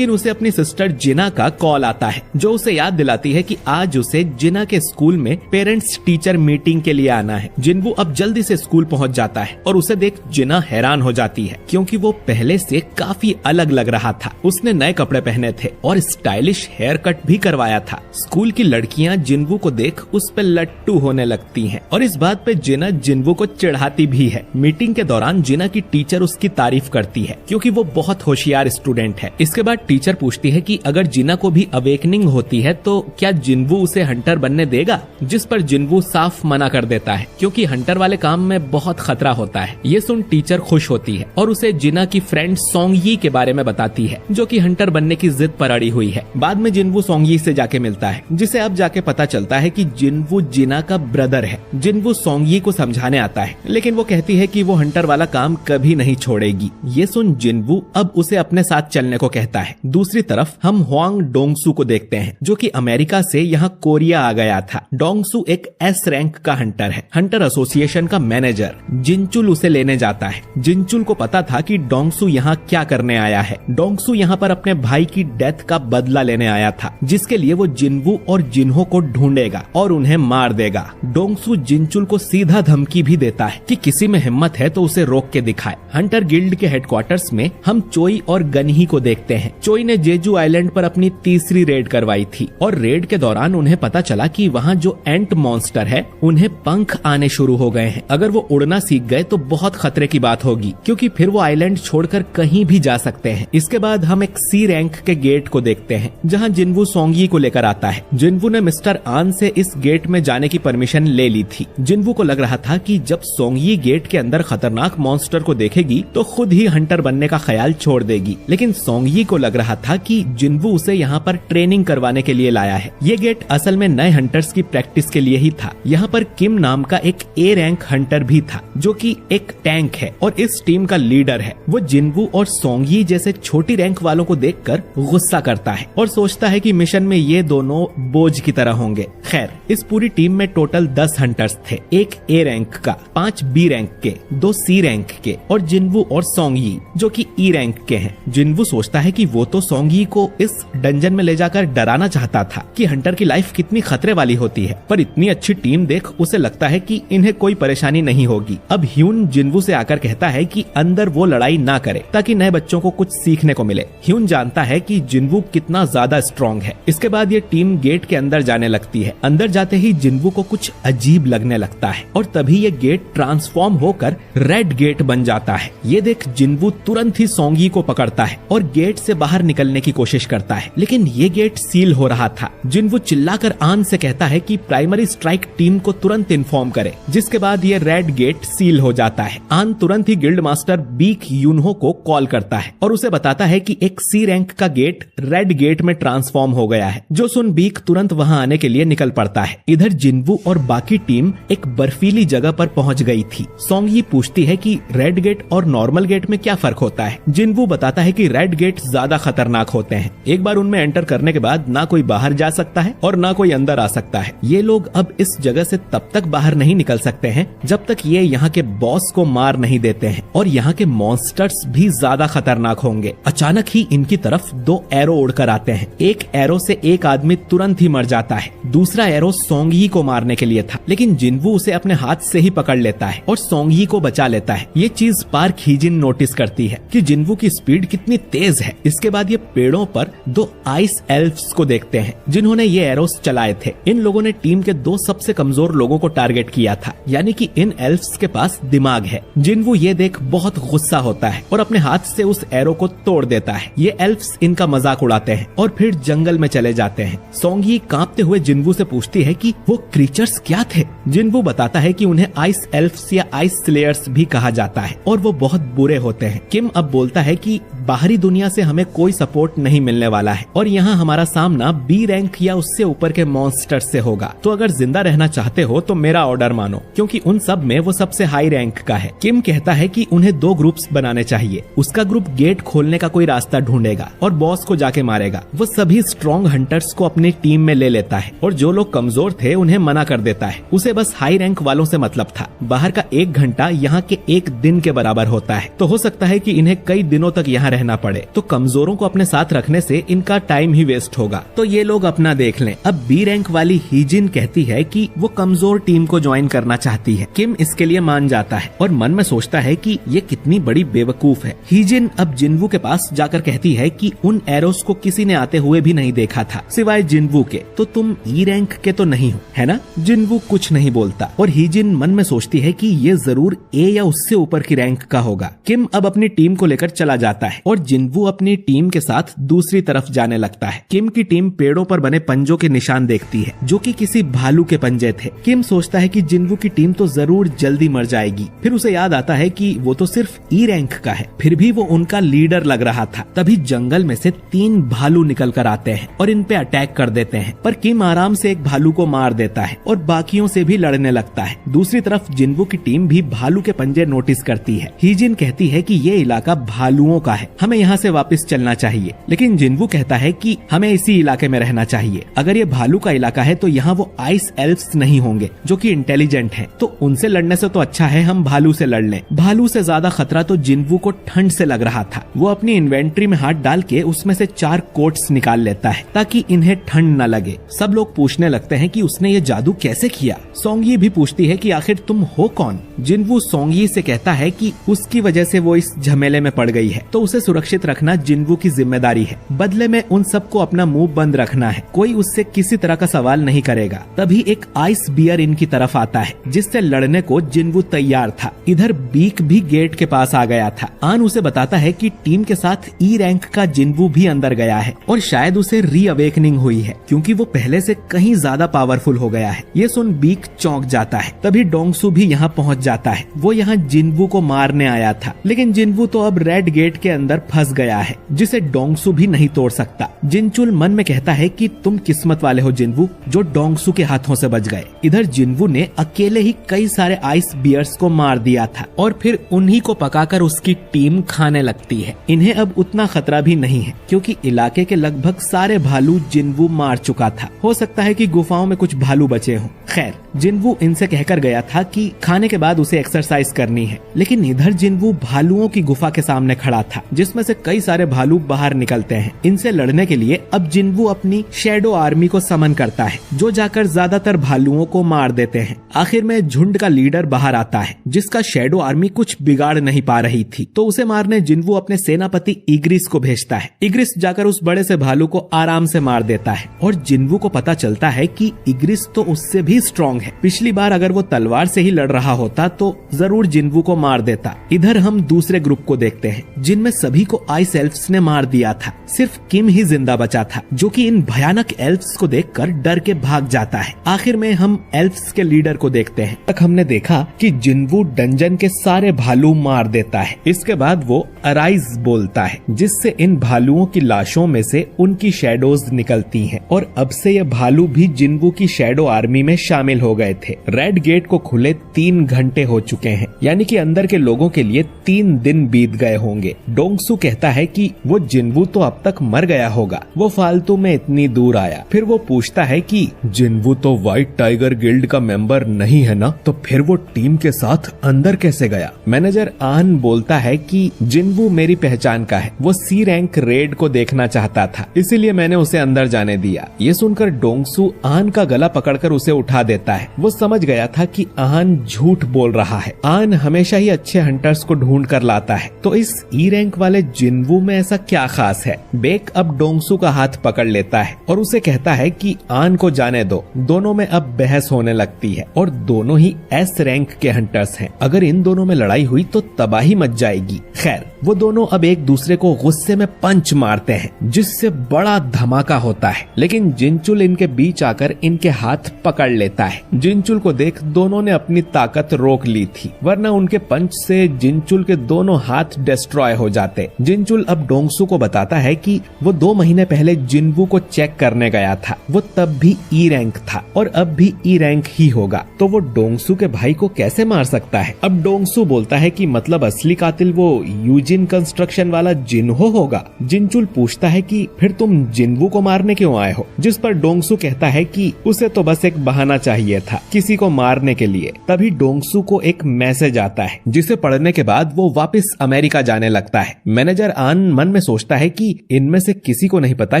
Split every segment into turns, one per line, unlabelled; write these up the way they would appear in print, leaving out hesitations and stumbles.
लेकिन उसे अपनी सिस्टर जिना का कॉल आता है, जो उसे याद दिलाती है कि आज उसे जिना के स्कूल में पेरेंट्स टीचर मीटिंग के लिए आना है। जिन्वू अब जल्दी से स्कूल पहुंच जाता है और उसे देख जिना हैरान हो जाती है, क्योंकि वो पहले से काफी अलग लग रहा था। उसने नए कपड़े पहने थे और स्टाइलिश हेयर कट भी करवाया था। स्कूल की लड़कियां जिन्वू को देख उस पे लट्टू होने लगती हैं और इस बात पे जिना जिन्वू को चिढ़ाती भी है। मीटिंग के दौरान जिना की टीचर उसकी तारीफ करती है, क्योंकि वो बहुत होशियार स्टूडेंट है। इसके बाद टीचर पूछती है कि अगर जिना को भी अवेकनिंग होती है तो क्या जिन्वू उसे हंटर बनने देगा, जिस पर जिन्वू साफ मना कर देता है, क्योंकि हंटर वाले काम में बहुत खतरा होता है। ये सुन टीचर खुश होती है और उसे जिना की फ्रेंड सोंगयी के बारे में बताती है, जो कि हंटर बनने की जिद पर अड़ी हुई है। बाद में जिन्वू सोंगयी से जाके मिलता है, जिसे अब जाके पता चलता है कि जिन्वू जिना का ब्रदर है। जिन्वू सोंगयी को समझाने आता है, लेकिन वो कहती है कि वो हंटर वाला काम कभी नहीं छोड़ेगी। ये सुन जिन्वू अब उसे अपने साथ चलने को कहता है। दूसरी तरफ हम हुआंग डोंगसू को देखते हैं, जो कि अमेरिका से यहाँ कोरिया आ गया था। डोंगसू एक एस रैंक का हंटर है, हंटर एसोसिएशन का मैनेजर। जिनचुल उसे लेने जाता है। जिनचुल को पता था कि डोंगसू यहाँ क्या करने आया है। डोंगसू यहाँ पर अपने भाई की डेथ का बदला लेने आया था, जिसके लिए वो जिन्वू और जिन्हो को ढूंढेगा और उन्हें मार देगा। डोंगसू जिनचुल को सीधा धमकी भी देता है कि किसी में हिम्मत है तो उसे रोक के दिखाए। हंटर गिल्ड के हेडक्वार्टर्स में हम चोई और गनही को देखते हैं। चोई ने जेजू आइलैंड पर अपनी तीसरी रेड करवाई थी और रेड के दौरान उन्हें पता चला कि वहाँ जो एंट मॉन्स्टर है उन्हें पंख आने शुरू हो गए हैं। अगर वो उड़ना सीख गए तो बहुत खतरे की बात होगी, क्योंकि फिर वो आइलैंड छोड़कर कहीं भी जा सकते हैं। इसके बाद हम एक सी रैंक के गेट को देखते हैं, जहाँ जिन्वू सोंगयी को लेकर आता है। जिन्वू ने मिस्टर आन से इस गेट में जाने की परमिशन ले ली थी। जिन्वू को लग रहा था कि जब सोंगयी गेट के अंदर खतरनाक मॉन्स्टर को देखेगी तो खुद ही हंटर बनने का ख्याल छोड़ देगी, लेकिन सोंगयी को लग रहा था कि जिन्वू उसे यहाँ पर ट्रेनिंग करवाने के लिए लाया है। ये गेट असल में नए हंटर्स की प्रैक्टिस के लिए ही था। यहाँ पर किम नाम का एक ए रैंक हंटर भी था, जो कि एक टैंक है और इस टीम का लीडर है। वो जिन्वू और सोंगयी जैसे छोटी रैंक वालों को देखकर गुस्सा करता है और सोचता है कि मिशन में ये दोनों बोझ की तरह होंगे। खैर, इस पूरी टीम में टोटल 10 हंटर्स थे, एक ए रैंक का, 5 बी रैंक के, 2 सी रैंक के और जिन्वू और सोंगयी जो कि ई रैंक के हैं। जिन्वू सोचता है कि वो तो सोंगयी को इस डंजन में ले जाकर डराना चाहता था कि हंटर की लाइफ कितनी खतरे वाली होती है, पर इतनी अच्छी टीम देख उसे लगता है कि इन्हें कोई परेशानी नहीं होगी। अब ह्यून जिन्वू से आकर कहता है कि अंदर वो लड़ाई ना करे, ताकि नए बच्चों को कुछ सीखने को मिले। ह्यून जानता है कि जिन्वू कितना ज्यादा स्ट्रॉन्ग है। इसके बाद ये टीम गेट के अंदर जाने लगती है। अंदर जाते ही जिन्वू को कुछ अजीब लगने लगता है और तभी ये गेट ट्रांसफॉर्म होकर रेड गेट बन जाता है। ये देख जिन्वू तुरंत ही सोंगयी को पकड़ता है और गेट से बाहर निकलने की कोशिश करता है, लेकिन ये गेट सील हो रहा था। जिन्वू चिल्लाकर आन से कहता है कि प्राइमरी स्ट्राइक टीम को तुरंत इन्फॉर्म करे, जिसके बाद ये रेड गेट सील हो जाता है। आन तुरंत ही गिल्ड मास्टर बीक यूनहो को कॉल करता है और उसे बताता है कि एक सी रैंक का गेट रेड गेट में ट्रांसफॉर्म हो गया है। जो सुन बीक तुरंत वहां आने के लिए निकल पड़ता है। इधर जिन्वू और बाकी टीम एक बर्फीली जगह पर पहुंच गई थी। सोंगयी पूछती है कि रेड गेट और नॉर्मल गेट में क्या फर्क होता है। जिन्वू बताता है कि रेड गेट ज्यादा खतरनाक होते हैं। एक बार उनमें एंटर करने के बाद ना कोई बाहर जा सकता है और ना कोई अंदर आ सकता है। ये लोग अब इस जगह से तब तक बाहर नहीं निकल सकते हैं जब तक ये यहाँ के बॉस को मार नहीं देते हैं, और यहाँ के मॉन्स्टर्स भी ज्यादा खतरनाक होंगे। अचानक ही इनकी तरफ 2 एरो उड़कर आते हैं। एक एरो से एक आदमी तुरंत ही मर जाता है। दूसरा एरो सोंगयी को मारने के लिए था, लेकिन जिन्वू उसे अपने हाथ से ही पकड़ लेता है और सोंगयी को बचा लेता है। ये चीज पार्क हीजिन नोटिस करती है कि जिन्वू की स्पीड कितनी तेज है। इसके बाद ये पेड़ों पर 2 आइस एल्फ्स को देखते हैं, जिन्होंने ये एरोस चलाए थे। इन लोगों ने टीम के 2 सबसे कमजोर लोगों को टारगेट किया था, यानी कि इन एल्फ्स के पास दिमाग है। जिन्वू ये देख बहुत गुस्सा होता है और अपने हाथ से उस एरो को तोड़ देता है। ये एल्फ्स इनका मजाक उड़ाते हैं और फिर जंगल में चले जाते हैं। सोंगयी कांपते हुए जिन्वू से पूछती है कि वो क्रीचर्स क्या थे। जिन्वू बताता है कि उन्हें आइस एल्फ्स या आइस स्लेयर्स भी कहा जाता है और वो बहुत बुरे होते हैं। किम अब बोलता है कि बाहरी दुनिया से हमें कोई सपोर्ट नहीं मिलने वाला है और यहाँ हमारा सामना बी रैंक या उससे ऊपर के मॉन्स्टर से होगा। तो अगर जिंदा रहना चाहते हो तो मेरा ऑर्डर मानो, क्योंकि उन सब में वो सबसे हाई रैंक का है। किम कहता है कि उन्हें 2 ग्रुप्स बनाने चाहिए। उसका ग्रुप गेट खोलने का कोई रास्ता ढूंढेगा और बॉस को जाके मारेगा। वो सभी स्ट्रॉन्ग हंटर्स को अपनी टीम में ले लेता है और जो लोग कमजोर थे उन्हें मना कर देता है। उसे बस हाई रैंक वालों से मतलब था। बाहर का 1 घंटा यहाँ के 1 दिन के बराबर होता है, तो हो सकता है कि इन्हें कई दिनों तक यहाँ यहाँ रहना पड़े, तो कमजोरों को अपने साथ रखने से इनका टाइम ही वेस्ट होगा, तो ये लोग अपना देख लें। अब बी रैंक वाली हीजिन कहती है कि वो कमजोर टीम को ज्वाइन करना चाहती है। किम इसके लिए मान जाता है और मन में सोचता है कि ये कितनी बड़ी बेवकूफ है। हीजिन अब जिनवू के पास जाकर कहती है कि उन एरोस को किसी ने आते हुए भी नहीं देखा था सिवाय जिनवू के, तो तुम ई रैंक के तो नहीं हो, है ना? जिनवू कुछ नहीं बोलता और हीजिन मन में सोचती है कि ये जरूर ए या उससे ऊपर की रैंक का होगा। किम अब अपनी टीम को लेकर चला जाता है और जिनवू अपनी टीम के साथ दूसरी तरफ जाने लगता है। किम की टीम पेड़ों पर बने पंजों के निशान देखती है जो कि किसी भालू के पंजे थे। किम सोचता है कि जिनवू की टीम तो जरूर जल्दी मर जाएगी। फिर उसे याद आता है कि वो तो सिर्फ ई रैंक का है, फिर भी वो उनका लीडर लग रहा था। तभी जंगल में से 3 भालू निकल कर आते हैं और इन पे अटैक कर देते हैं, पर किम आराम से एक भालू को मार देता है और बाकियों से भी लड़ने लगता है। दूसरी तरफ जिनवू की टीम भी भालू के पंजे नोटिस करती है। हीजिन कहती है कि ये इलाका भालुओं का है, हमें यहाँ से वापस चलना चाहिए, लेकिन जिनवू कहता है कि हमें इसी इलाके में रहना चाहिए। अगर ये भालू का इलाका है तो यहाँ वो आइस एल्फ्स नहीं होंगे जो कि इंटेलिजेंट हैं, तो उनसे लड़ने से तो अच्छा है हम भालू से लड़ लें। भालू से ज्यादा खतरा तो जिनवू को ठंड से लग रहा था। वो अपनी इन्वेंट्री में हाथ डाल के उसमें से 4 कोट्स निकाल लेता है ताकि इन्हें ठंड न लगे। सब लोग पूछने लगते हैं कि उसने ये जादू कैसे किया। सोंगी भी पूछती है कि आखिर तुम हो कौन? जिनवू सोंगी से कहता है कि उसकी वजह से वो इस झमेले में पड़ गई है, तो उसे सुरक्षित रखना जिनवू की जिम्मेदारी है। बदले में उन सबको अपना मुंह बंद रखना है, कोई उससे किसी तरह का सवाल नहीं करेगा। तभी एक आइस बियर इनकी तरफ आता है जिससे लड़ने को जिनवू तैयार था। इधर बीक भी गेट के पास आ गया था। आन उसे बताता है कि टीम के साथ ई रैंक का जिनवू भी अंदर गया है और शायद उसे री अवेकनिंग हुई है क्योंकि वो पहले से कहीं ज्यादा पावरफुल हो गया है। ये सुन बीक चौंक जाता है। तभी डोंगसू भी यहाँ पहुँच जाता है। वो यहाँ जिनवू को मारने आया था, लेकिन जिनवू तो अब रेड गेट के अंदर फंस गया है जिसे डोंगसू भी नहीं तोड़ सकता। जिनचुल मन में कहता है कि तुम किस्मत वाले हो जिनवू, जो डोंगसू के हाथों से बच गए। इधर जिनवू ने अकेले ही कई सारे आइस बियर्स को मार दिया था और फिर उन्हीं को पकाकर उसकी टीम खाने लगती है। इन्हें अब उतना खतरा भी नहीं है क्योंकि इलाके के लगभग सारे भालू जिनवू मार चुका था। हो सकता है कि गुफाओं में कुछ भालू बचे हों। खैर, जिनवू इनसे कहकर गया था कि खाने के बाद उसे एक्सरसाइज करनी है, लेकिन इधर जिनवू भालुओं की गुफा के सामने खड़ा था जिसमें से कई सारे भालू बाहर निकलते हैं। इनसे लड़ने के लिए अब जिनवू अपनी शैडो आर्मी को समन करता है जो जाकर ज्यादातर भालुओं को मार देते हैं। आखिर में झुंड का लीडर बाहर आता है जिसका शैडो आर्मी कुछ बिगाड़ नहीं पा रही थी, तो उसे मारने जिनवू अपने सेनापति इग्रिस को भेजता है। इग्रिस जाकर उस बड़े से भालू को आराम से मार देता है और जिनवू को पता चलता है कि इग्रिस तो उससे भी स्ट्रॉन्ग है। पिछली बार अगर वो तलवार से ही लड़ रहा होता तो जरूर जिनवू को मार देता। इधर हम दूसरे ग्रुप को देखते हैं जिनमें सभी को आइस एल्फ्स ने मार दिया था। सिर्फ किम ही जिंदा बचा था जो कि इन भयानक एल्फ्स को देखकर डर के भाग जाता है। आखिर में हम एल्फ्स के लीडर को देखते हैं। तक हमने देखा कि जिनवू डंजन के सारे भालू मार देता है। इसके बाद वो अराइज बोलता है जिससे इन भालुओं की लाशों में से उनकी शैडोज निकलती हैं और अब से ये भालू भी जिनवू की शैडो आर्मी में शामिल हो गए थे। रेड गेट को खुले 3 घंटे हो चुके हैं, यानी कि अंदर के लोगों के लिए 3 दिन बीत गए होंगे। डोंगसू कहता है कि वो जिनवू तो अब तक मर गया होगा, वो फालतू में इतनी दूर आया। फिर वो पूछता है कि जिनवू तो व्हाइट टाइगर गिल्ड का मेंबर नहीं है ना, तो फिर वो टीम के साथ अंदर कैसे गया? मैनेजर आन बोलता है कि जिनवू मेरी पहचान का है, वो सी रैंक रेड को देखना चाहता था, इसीलिए मैंने उसे अंदर जाने दिया। ये सुनकर डोंगसू आन का गला पकड़कर उसे उठा देता है। वो समझ गया था कि आन झूठ बोल रहा है। आन हमेशा ही अच्छे हंटर्स को ढूंढ कर लाता है, तो इस ई रैंक वाले जिनवू में ऐसा क्या खास है? बेक अब डोंगसू का हाथ पकड़ लेता है और उसे कहता है कि आन को जाने दो। दोनों में अब बहस होने लगती है और दोनों ही एस रैंक के हंटर्स हैं। अगर इन दोनों में लड़ाई हुई तो तबाही मच जाएगी। खैर, वो दोनों अब एक दूसरे को गुस्से में पंच मारते हैं जिससे बड़ा धमाका होता है, लेकिन जिनचुल इनके बीच आकर इनके हाथ पकड़ लेता है। जिनचुल को देख दोनों ने अपनी ताकत रोक ली थी, वरना उनके पंच से जिनचुल के दोनों हाथ डिस्ट्रॉय हो जाते। जिनचुल अब डोंगसू को बताता है कि वो 2 महीने पहले जिनवू को चेक करने गया था, वो तब भी ई रैंक था और अब भी ई रैंक ही होगा, तो वो डोंगसू के भाई को कैसे मार सकता है? अब डोंगसू बोलता है कि मतलब असली कातिल वो यूजिन कंस्ट्रक्शन वाला जिनहो होगा। जिनचुल पूछता है कि फिर तुम जिनवू को मारने क्यों आए हो? जिस पर डोंगसू कहता है कि उसे तो बस एक बहाना चाहिए था किसी को मारने के लिए। तभी डोंगसू को एक मैसेज आता है जिसे पढ़ने के बाद वो वापस अमेरिका जाने लगता है। मैनेजर आन मन में सोचता है कि इनमें से किसी को नहीं पता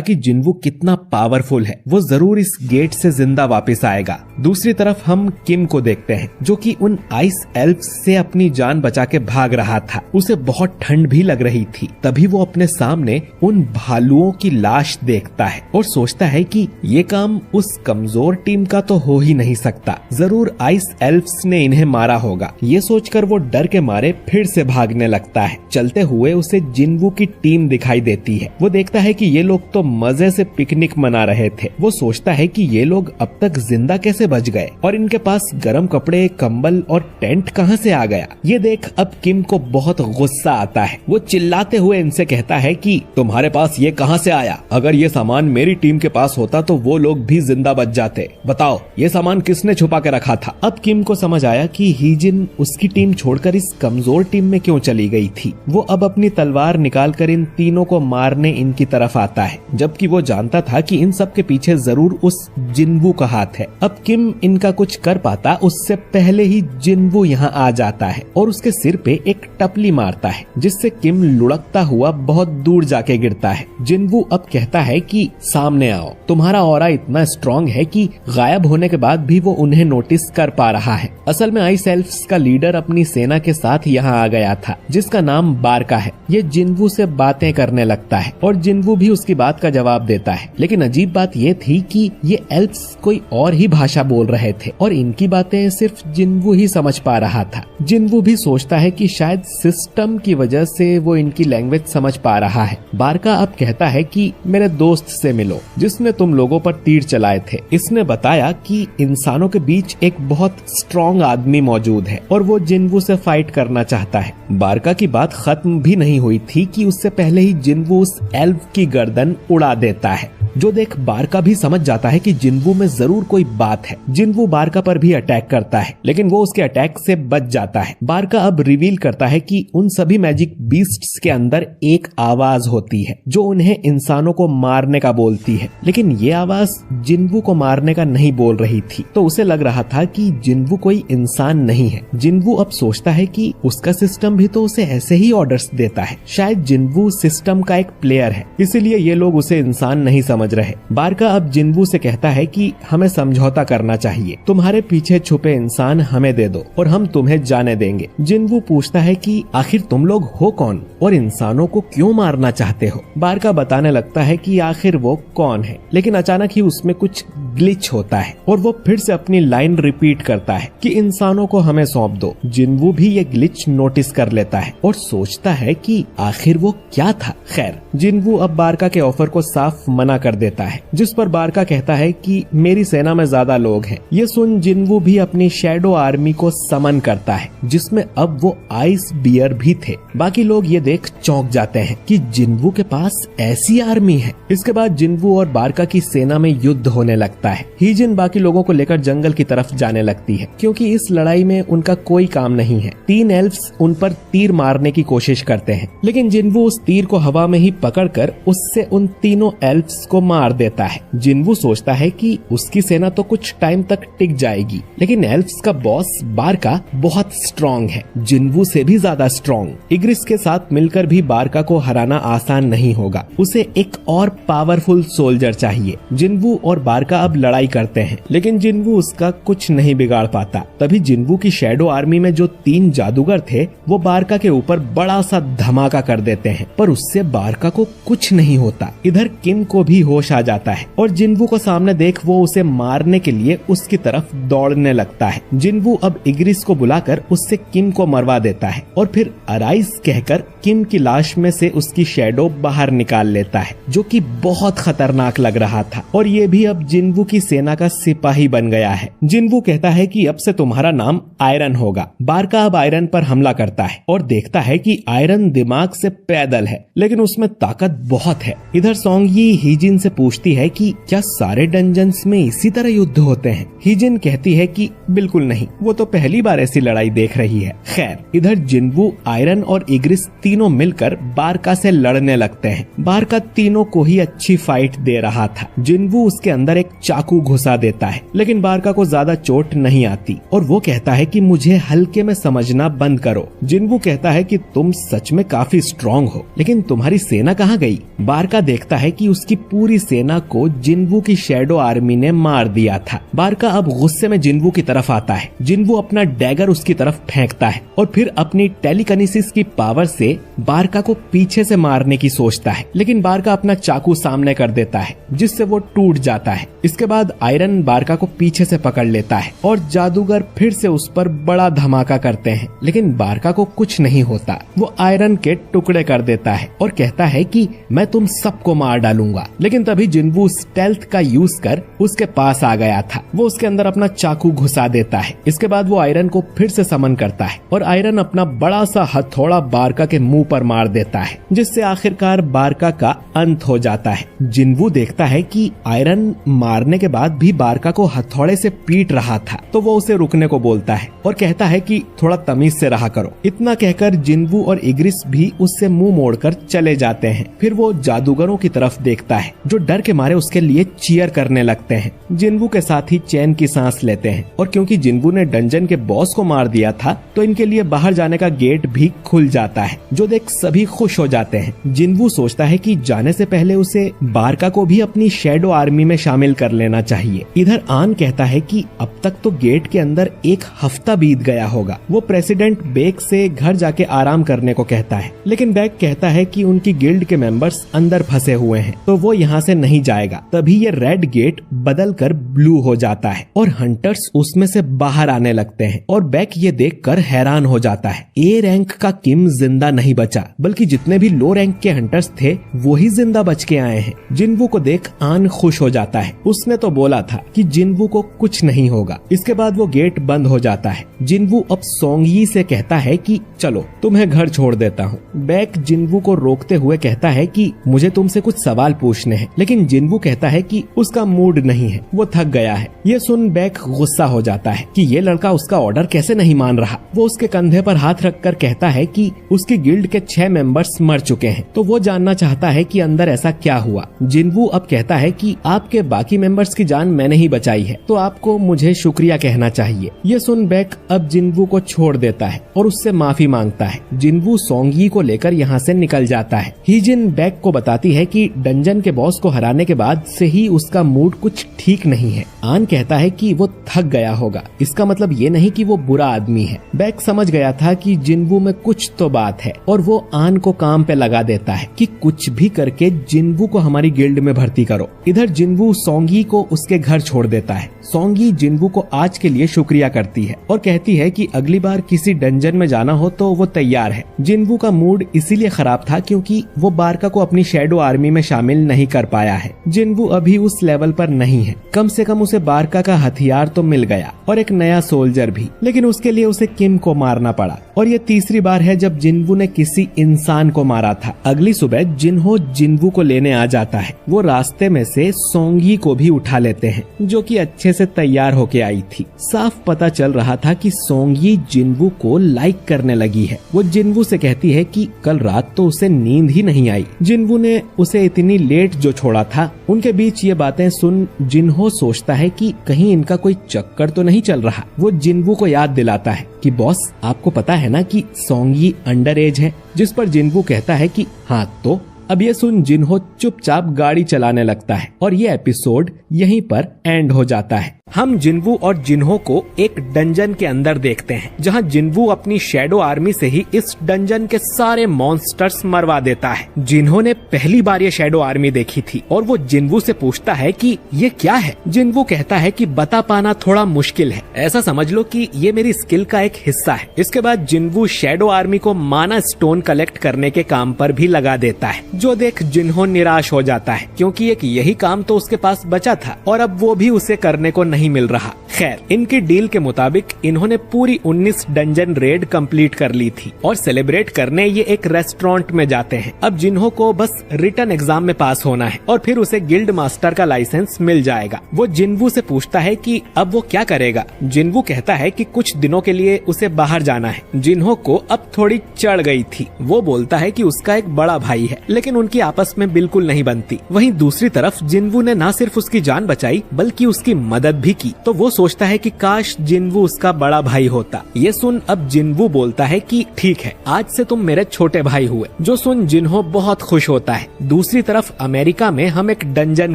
कि जिन्वू कितना पावरफुल है, वो जरूर इस गेट से जिंदा वापस आएगा। दूसरी तरफ हम किम को देखते हैं जो कि उन आइस एल्फ से अपनी जान बचा के भाग रहा था। उसे बहुत ठंड भी लग रही थी। तभी वो अपने सामने उन भालुओं की लाश देखता है और सोचता है कि ये काम उस कमजोर टीम का तो हो ही नहीं सकता, जरूर आइस एल्फ्स ने इन्हें मारा होगा। ये सोचकर वो डर के मारे फिर से भागने लगता है। चलते हुए उसे जिन्वू की टीम दिखाई देती है। वो देखता है कि ये लोग तो मजे से पिकनिक मना रहे थे। वो सोचता है कि ये लोग अब तक जिंदा कैसे बच गए और इनके पास गर्म कपड़े, कंबल और टेंट कहां से आ गया। ये देख अब किम को बहुत गुस्सा आता है। वो चिल्लाते हुए इनसे कहता है कि तुम्हारे पास ये कहां से आया? अगर ये सामान मेरी टीम के पास होता तो वो लोग भी जिंदा बच जाते। बताओ ये सामान किसने छुपा के रखा था? अब किम को समझ आया कि हीजिन उसकी टीम छोड़कर इस कमजोर टीम में क्यों चली गई थी। वो अब अपनी तलवार निकालकर इन तीनों को मारने इनकी तरफ आता है, जबकि वो जानता था कि इन सब के पीछे जरूर उस जिन्वू का हाथ है। अब किम इनका कुछ कर पाता उससे पहले ही जिन्वू यहाँ आ जाता है और उसके सिर पे एक टपली मारता है, जिससे किम लुढ़कता हुआ बहुत दूर जाके गिरता है। जिन्वू अब कहता है कि सामने आओ, तुम्हारा ऑरा इतना स्ट्रॉन्ग है कि गायब होने के बाद भी वो उन्हें नोटिस कर पा रहा है। असल में आइस एल्फ्स का लीडर अपनी सेना के साथ यहाँ आ गया था, जिसका नाम बारका है। ये जिन्वू से बातें करने लगता है और जिन्वू भी उसकी बात का जवाब देता है। लेकिन अजीब बात ये थी कि ये एल्फ्स कोई और ही भाषा बोल रहे थे और इनकी बातें सिर्फ जिन्वू ही समझ पा रहा था। जिन्वू भी सोचता है कि शायद सिस्टम की वजह से वो इनकी लैंग्वेज समझ पा रहा है। बारका अब कहता है कि मेरे दोस्त से मिलो जिसने तुम लोगों पर तीर चलाए थे। इसने बताया कि इंसानों के बीच एक बहुत स्ट्रॉन्ग आदमी मौजूद है और वो जिन्वू से फाइट करना चाहता है। बारका की बात खत्म भी नहीं हुई थी कि उससे पहले ही जिन्वू उस एल्फ की गर्दन उड़ा देता है, जो देख बारका भी समझ जाता है कि जिन्वू में जरूर कोई बात है। जिन्वू बारका पर भी अटैक करता है, लेकिन वो उसके अटैक से बच जाता है। बारका अब रिवील करता है कि उन सभी मैजिक बीस्ट्स के अंदर एक आवाज होती है जो उन्हें इंसानों को मारने का बोलती है, लेकिन ये आवाज जिन्वू को मारने का नहीं बोल रही थी। तो उसे लग रहा था कि जिन्वू कोई इंसान नहीं है। जिन्वू अब सोचता है कि उसका सिस्टम भी तो उसे ऐसे ही ऑर्डर्स देता है। शायद जिन्वू सिस्टम का एक प्लेयर है, इसीलिए ये लोग उसे इंसान नहीं समझ रहे। बारका अब जिन्वू से कहता है कि हमें समझौता करना चाहिए, तुम्हारे पीछे छुपे इंसान हमें दे दो और हम तुम्हें जाने देंगे। जिन्वू पूछता है कि आखिर तुम लोग हो कौन और इंसानों को क्यों मारना चाहते हो? बारका बताने लगता है कि आखिर वो कौन है, लेकिन अचानक ही उसमें कुछ ग्लिच होता है और वो फिर से अपनी लाइन रिपीट करता है कि इंसानों को हमें सौंप दो। जिन्वू भी ये ग्लिच नोटिस कर लेता है और सोचता है कि आखिर वो क्या था। खैर, जिन्वू अब बारका के ऑफर को साफ मना कर देता है, जिस पर बारका कहता है कि मेरी सेना में ज्यादा लोग हैं। ये सुन जिन्वू भी अपनी शैडो आर्मी को समन करता है, जिसमें अब वो आइस बियर भी थे। बाकी लोग ये देख चौंक जाते हैं कि जिन्वू के पास ऐसी आर्मी है। इसके बाद जिन्वू और बारका की सेना में युद्ध होने लगता है। हीजिन बाकी लोगों को लेकर जंगल की तरफ जाने लगती है, क्योंकि इस लड़ाई में उनका कोई काम नहीं है। 3 एल्फ्स उन पर तीर मारने की कोशिश करते हैं, लेकिन जिन्वू उस तीर को हवा में ही पकड़कर उससे उन तीनों एल्फ्स को मार देता है। जिन्वू सोचता है कि उसकी सेना तो कुछ टाइम तक टिक जाएगी, लेकिन एल्फ्स का बॉस बारका बहुत स्ट्रॉन्ग है, जिन्वू से भी ज्यादा स्ट्रॉन्ग। इग्रिस के साथ मिलकर भी बारका को हराना आसान नहीं होगा। उसे एक और पावरफुल सोल्जर चाहिए। जिन्वू और बारका अब लड़ाई करते हैं, लेकिन जिन्वू उसका कुछ नहीं बिगाड़ पाता। तभी जिन्वू की शैडो आर्मी में जो 3 जादूगर थे वो बारका के ऊपर बड़ा सा धमाका कर देते हैं, पर उससे बारका को कुछ नहीं होता। इधर किम को भी होश आ जाता है और जिन्वू को सामने देख वो उसे मारने के लिए उसकी तरफ दौड़ने लगता है। जिन्वू अब इग्रिस को बुलाकर उससे किम को मरवा देता है और फिर अराइज कहकर किम की लाश में से उसकी शैडो बाहर निकाल लेता है, जो कि बहुत खतरनाक लग रहा था। और ये भी अब जिन्वू की सेना का सिपाही बन गया है। जिन्वू कहता है कि अब से तुम्हारा नाम आयरन होगा। बारका अब आयरन पर हमला करता है और देखता है कि आयरन दिमाग से पैदल है, लेकिन उसमें ताकत बहुत है। इधर सोंगयी हीजिन से पूछती है कि क्या सारे डंजन्स में इसी तरह युद्ध होते हैं? हीजिन कहती है कि बिल्कुल नहीं, वो तो पहली बार ऐसी लड़ाई देख रही है। खैर, इधर जिन्वू आयरन और और इग्रिस तीनों मिलकर बारका से लड़ने लगते हैं। बारका तीनों को ही अच्छी फाइट दे रहा था। जिन्वू उसके अंदर एक चाकू घुसा देता है, लेकिन बारका को ज्यादा चोट नहीं आती और वो कहता है कि मुझे हल्के में समझना बंद करो। जिन्वू कहता है कि तुम सच में काफी स्ट्रॉन्ग हो, लेकिन तुम्हारी सेना कहाँ गई? बारका देखता है कि उसकी पूरी सेना को जिन्वू की शैडो आर्मी ने मार दिया था। बारका अब गुस्से में जिन्वू की तरफ आता है। जिन्वू अपना डैगर उसकी तरफ फेंकता है और फिर अपनी टेलीकिनेसिस की पावर से बारका को पीछे से मारने की सोचता है, लेकिन बारका अपना चाकू सामने कर देता है जिससे वो टूट जाता है। इसके बाद आयरन बारका को पीछे से पकड़ लेता है और जादूगर फिर से उस पर बड़ा धमाका करते हैं, लेकिन बारका को कुछ नहीं होता। वो आयरन के टुकड़े कर देता है और कहता है कि मैं तुम सबको मार डालूंगा, लेकिन तभी जिन्वू स्टेल्थ का यूज कर उसके पास आ गया था। वो उसके अंदर अपना चाकू घुसा देता है। इसके बाद वो आयरन को फिर से समन करता है और आयरन अपना बड़ा सा हथौड़ा बारका के मुंह पर मार देता है, जिससे आखिरकार बारका का अंत हो जाता है। जिन्वू देखता है कि आयरन मारने के बाद भी बारका को हथौड़े से पीट रहा था, तो वो उसे रुकने को बोलता है और कहता है कि थोड़ा तमीज से रहा करो। इतना कहकर जिन्वू और इग्रिस भी उससे मुंह मोड़कर चले जाते हैं। फिर वो जादूगरों की तरफ देखता है जो डर के मारे उसके लिए चीयर करने लगते हैं। जिन्वू के साथ ही चैन की सांस लेते हैं और क्योंकि जिन्वू ने डंजन के बॉस को मार दिया था तो इनके लिए बाहर जाने का गेट भी खुल जाता है, जो देख सभी खुश हो जाते हैं। जिन्वू सोचता है कि जाने से पहले उसे बारका को भी अपनी शैडो आर्मी में शामिल कर लेना चाहिए। इधर आन कहता है कि अब तक तो गेट के अंदर एक हफ्ता बीत गया होगा। वो प्रेसिडेंट बेक से घर जाके आराम करने को कहता है, लेकिन बेक कहता है कि उनकी गिल्ड के मेंबर्स अंदर फंसे हुए हैं तो वो यहाँ से नहीं जाएगा। तभी ये रेड गेट बदल कर ब्लू हो जाता है और हंटर्स उसमें से बाहर आने लगते हैं और बेक ये देखकर हैरान हो जाता है। ए रैंक का किम जिंदा नहीं बचा, बल्कि जितने भी लो रैंक के हंटर्स थे वो ही जिंदा बच के आए हैं। जिन्वू को देख आन खुश हो जाता है। उसने तो बोला था कि जिन्वू को कुछ नहीं होगा। इसके बाद वो गेट बंद हो जाता है। जिन्वू अब सोंगयी से कहता है कि चलो तुम्हें घर छोड़ देता हूँ। बेक जिन्वू को रोकते हुए कहता है कि मुझे तुमसे कुछ सवाल पूछने हैं, लेकिन जिन्वू कहता है कि उसका मूड नहीं है, वो थक गया है। ये सुन बेक गुस्सा हो जाता है कि ये लड़का उसका ऑर्डर कैसे नहीं मान रहा। वो उसके कंधे पर हाथ रखकर कहता है कि उसकी गिल्ड के 6 मेंबर्स मर चुके हैं, तो वो जानना चाहता है कि अंदर ऐसा क्या हुआ। जिन्वू अब कहता है कि आपके बाकी मेंबर्स की जान मैंने ही बचाई है, तो आपको मुझे शुक्रिया कहना चाहिए। ये सुन बेक अब जिन्वू को छोड़ देता है और उससे माफी मांगता है। जिन्वू सोंगयी को लेकर यहाँ से निकल जाता है। हीजिन बेक को बताती है कि डंजन के बॉस को हराने के बाद से ही उसका मूड कुछ ठीक नहीं है। आन कहता है कि वो थक गया होगा, इसका मतलब ये नहीं कि वो बुरा आदमी है। बेक समझ गया था कि जिन्वू में कुछ तो बात है और वो आन को काम पे लगा देता है कि कुछ भी करके जिन्वू को हमारी गिल्ड में भर्ती करो। इधर जिन्वू सोंगयी को उसके घर छोड़ देता है। सोंगयी जिन्वू को आज के लिए शुक्रिया करती है और कहती है कि अगली बार किसी डंजन में जाना हो तो वो तैयार है। जिन्वू का मूड इसीलिए खराब था क्योंकि वो बारका को अपनी शैडो आर्मी में शामिल नहीं कर पाया है। जिन्वू अभी उस लेवल पर नहीं है। कम से कम उसे बारका का हथियार तो मिल गया और एक नया सोल्जर भी, लेकिन उसके लिए उसे किम को मारना पड़ा और ये तीसरी बार है जब जिन्वू ने किसी इंसान को मारा था। अगली सुबह जिन्हो जिन्वू को लेने आ जाता है। वो रास्ते में से सोंगयी को भी उठा लेते हैं जो कि अच्छे से तैयार होके आई थी। साफ पता चल रहा था कि सोंगयी जिन्वू को लाइक करने लगी है। वो जिन्वू से कहती है कि कल रात तो उसे नींद ही नहीं आई। जिन्वू ने उसे इतनी लेट जो छोड़ा था। उनके बीच ये बातें सुन जिन्हो सोचता है कि कहीं इनका कोई चक्कर तो नहीं चल रहा। वो जिन्वू को याद दिलाता है कि बॉस आपको पता है ना कि सोंगयी अंडर एज है, जिस पर जिन्वू कहता है कि हाँ तो। अब ये सुन जिन्हो चुपचाप गाड़ी चलाने लगता है और ये एपिसोड यहीं पर एंड हो जाता है। हम जिन्वू और जिन्हो को एक डंजन के अंदर देखते हैं जहां जिन्वू अपनी शैडो आर्मी से ही इस डंजन के सारे मॉन्स्टर्स मरवा देता है। जिन्हो ने पहली बार ये शैडो आर्मी देखी थी और वो जिन्वू से पूछता है कि ये क्या है। जिन्वू कहता है कि बता पाना थोड़ा मुश्किल है, ऐसा समझ लो कि ये मेरी स्किल का एक हिस्सा है। इसके बाद जिन्वू शैडो आर्मी को माना स्टोन कलेक्ट करने के काम पर भी लगा देता है जो देख जिन्हो निराश हो जाता है, क्योंकि एक यही काम तो उसके पास बचा था और अब वो भी उसे करने को नहीं मिल रहा। खैर, इनकी डील के मुताबिक इन्होंने पूरी 19 डंजन रेड कंप्लीट कर ली थी और सेलिब्रेट करने ये एक रेस्टोरेंट में जाते हैं। अब जिन्हो को बस रिटन एग्जाम में पास होना है और फिर उसे गिल्ड मास्टर का लाइसेंस मिल जाएगा। वो जिन्वू से पूछता है कि अब वो क्या करेगा। जिन्वू कहता है कि कुछ दिनों के लिए उसे बाहर जाना है। जिन्हो को अब थोड़ी चढ़ गई थी। वो बोलता है कि उसका एक बड़ा भाई है, लेकिन उनकी आपस में बिल्कुल नहीं बनती। वहीं दूसरी तरफ जिन्वू ने न सिर्फ उसकी जान बचाई बल्कि उसकी मदद भी की, तो वो सोचता है कि काश जिन्वू उसका बड़ा भाई होता। ये सुन अब जिन्वू बोलता है कि ठीक है, आज से तुम मेरे छोटे भाई हुए। जो सुन जिन्हो बहुत खुश होता है। दूसरी तरफ अमेरिका में हम एक डंजन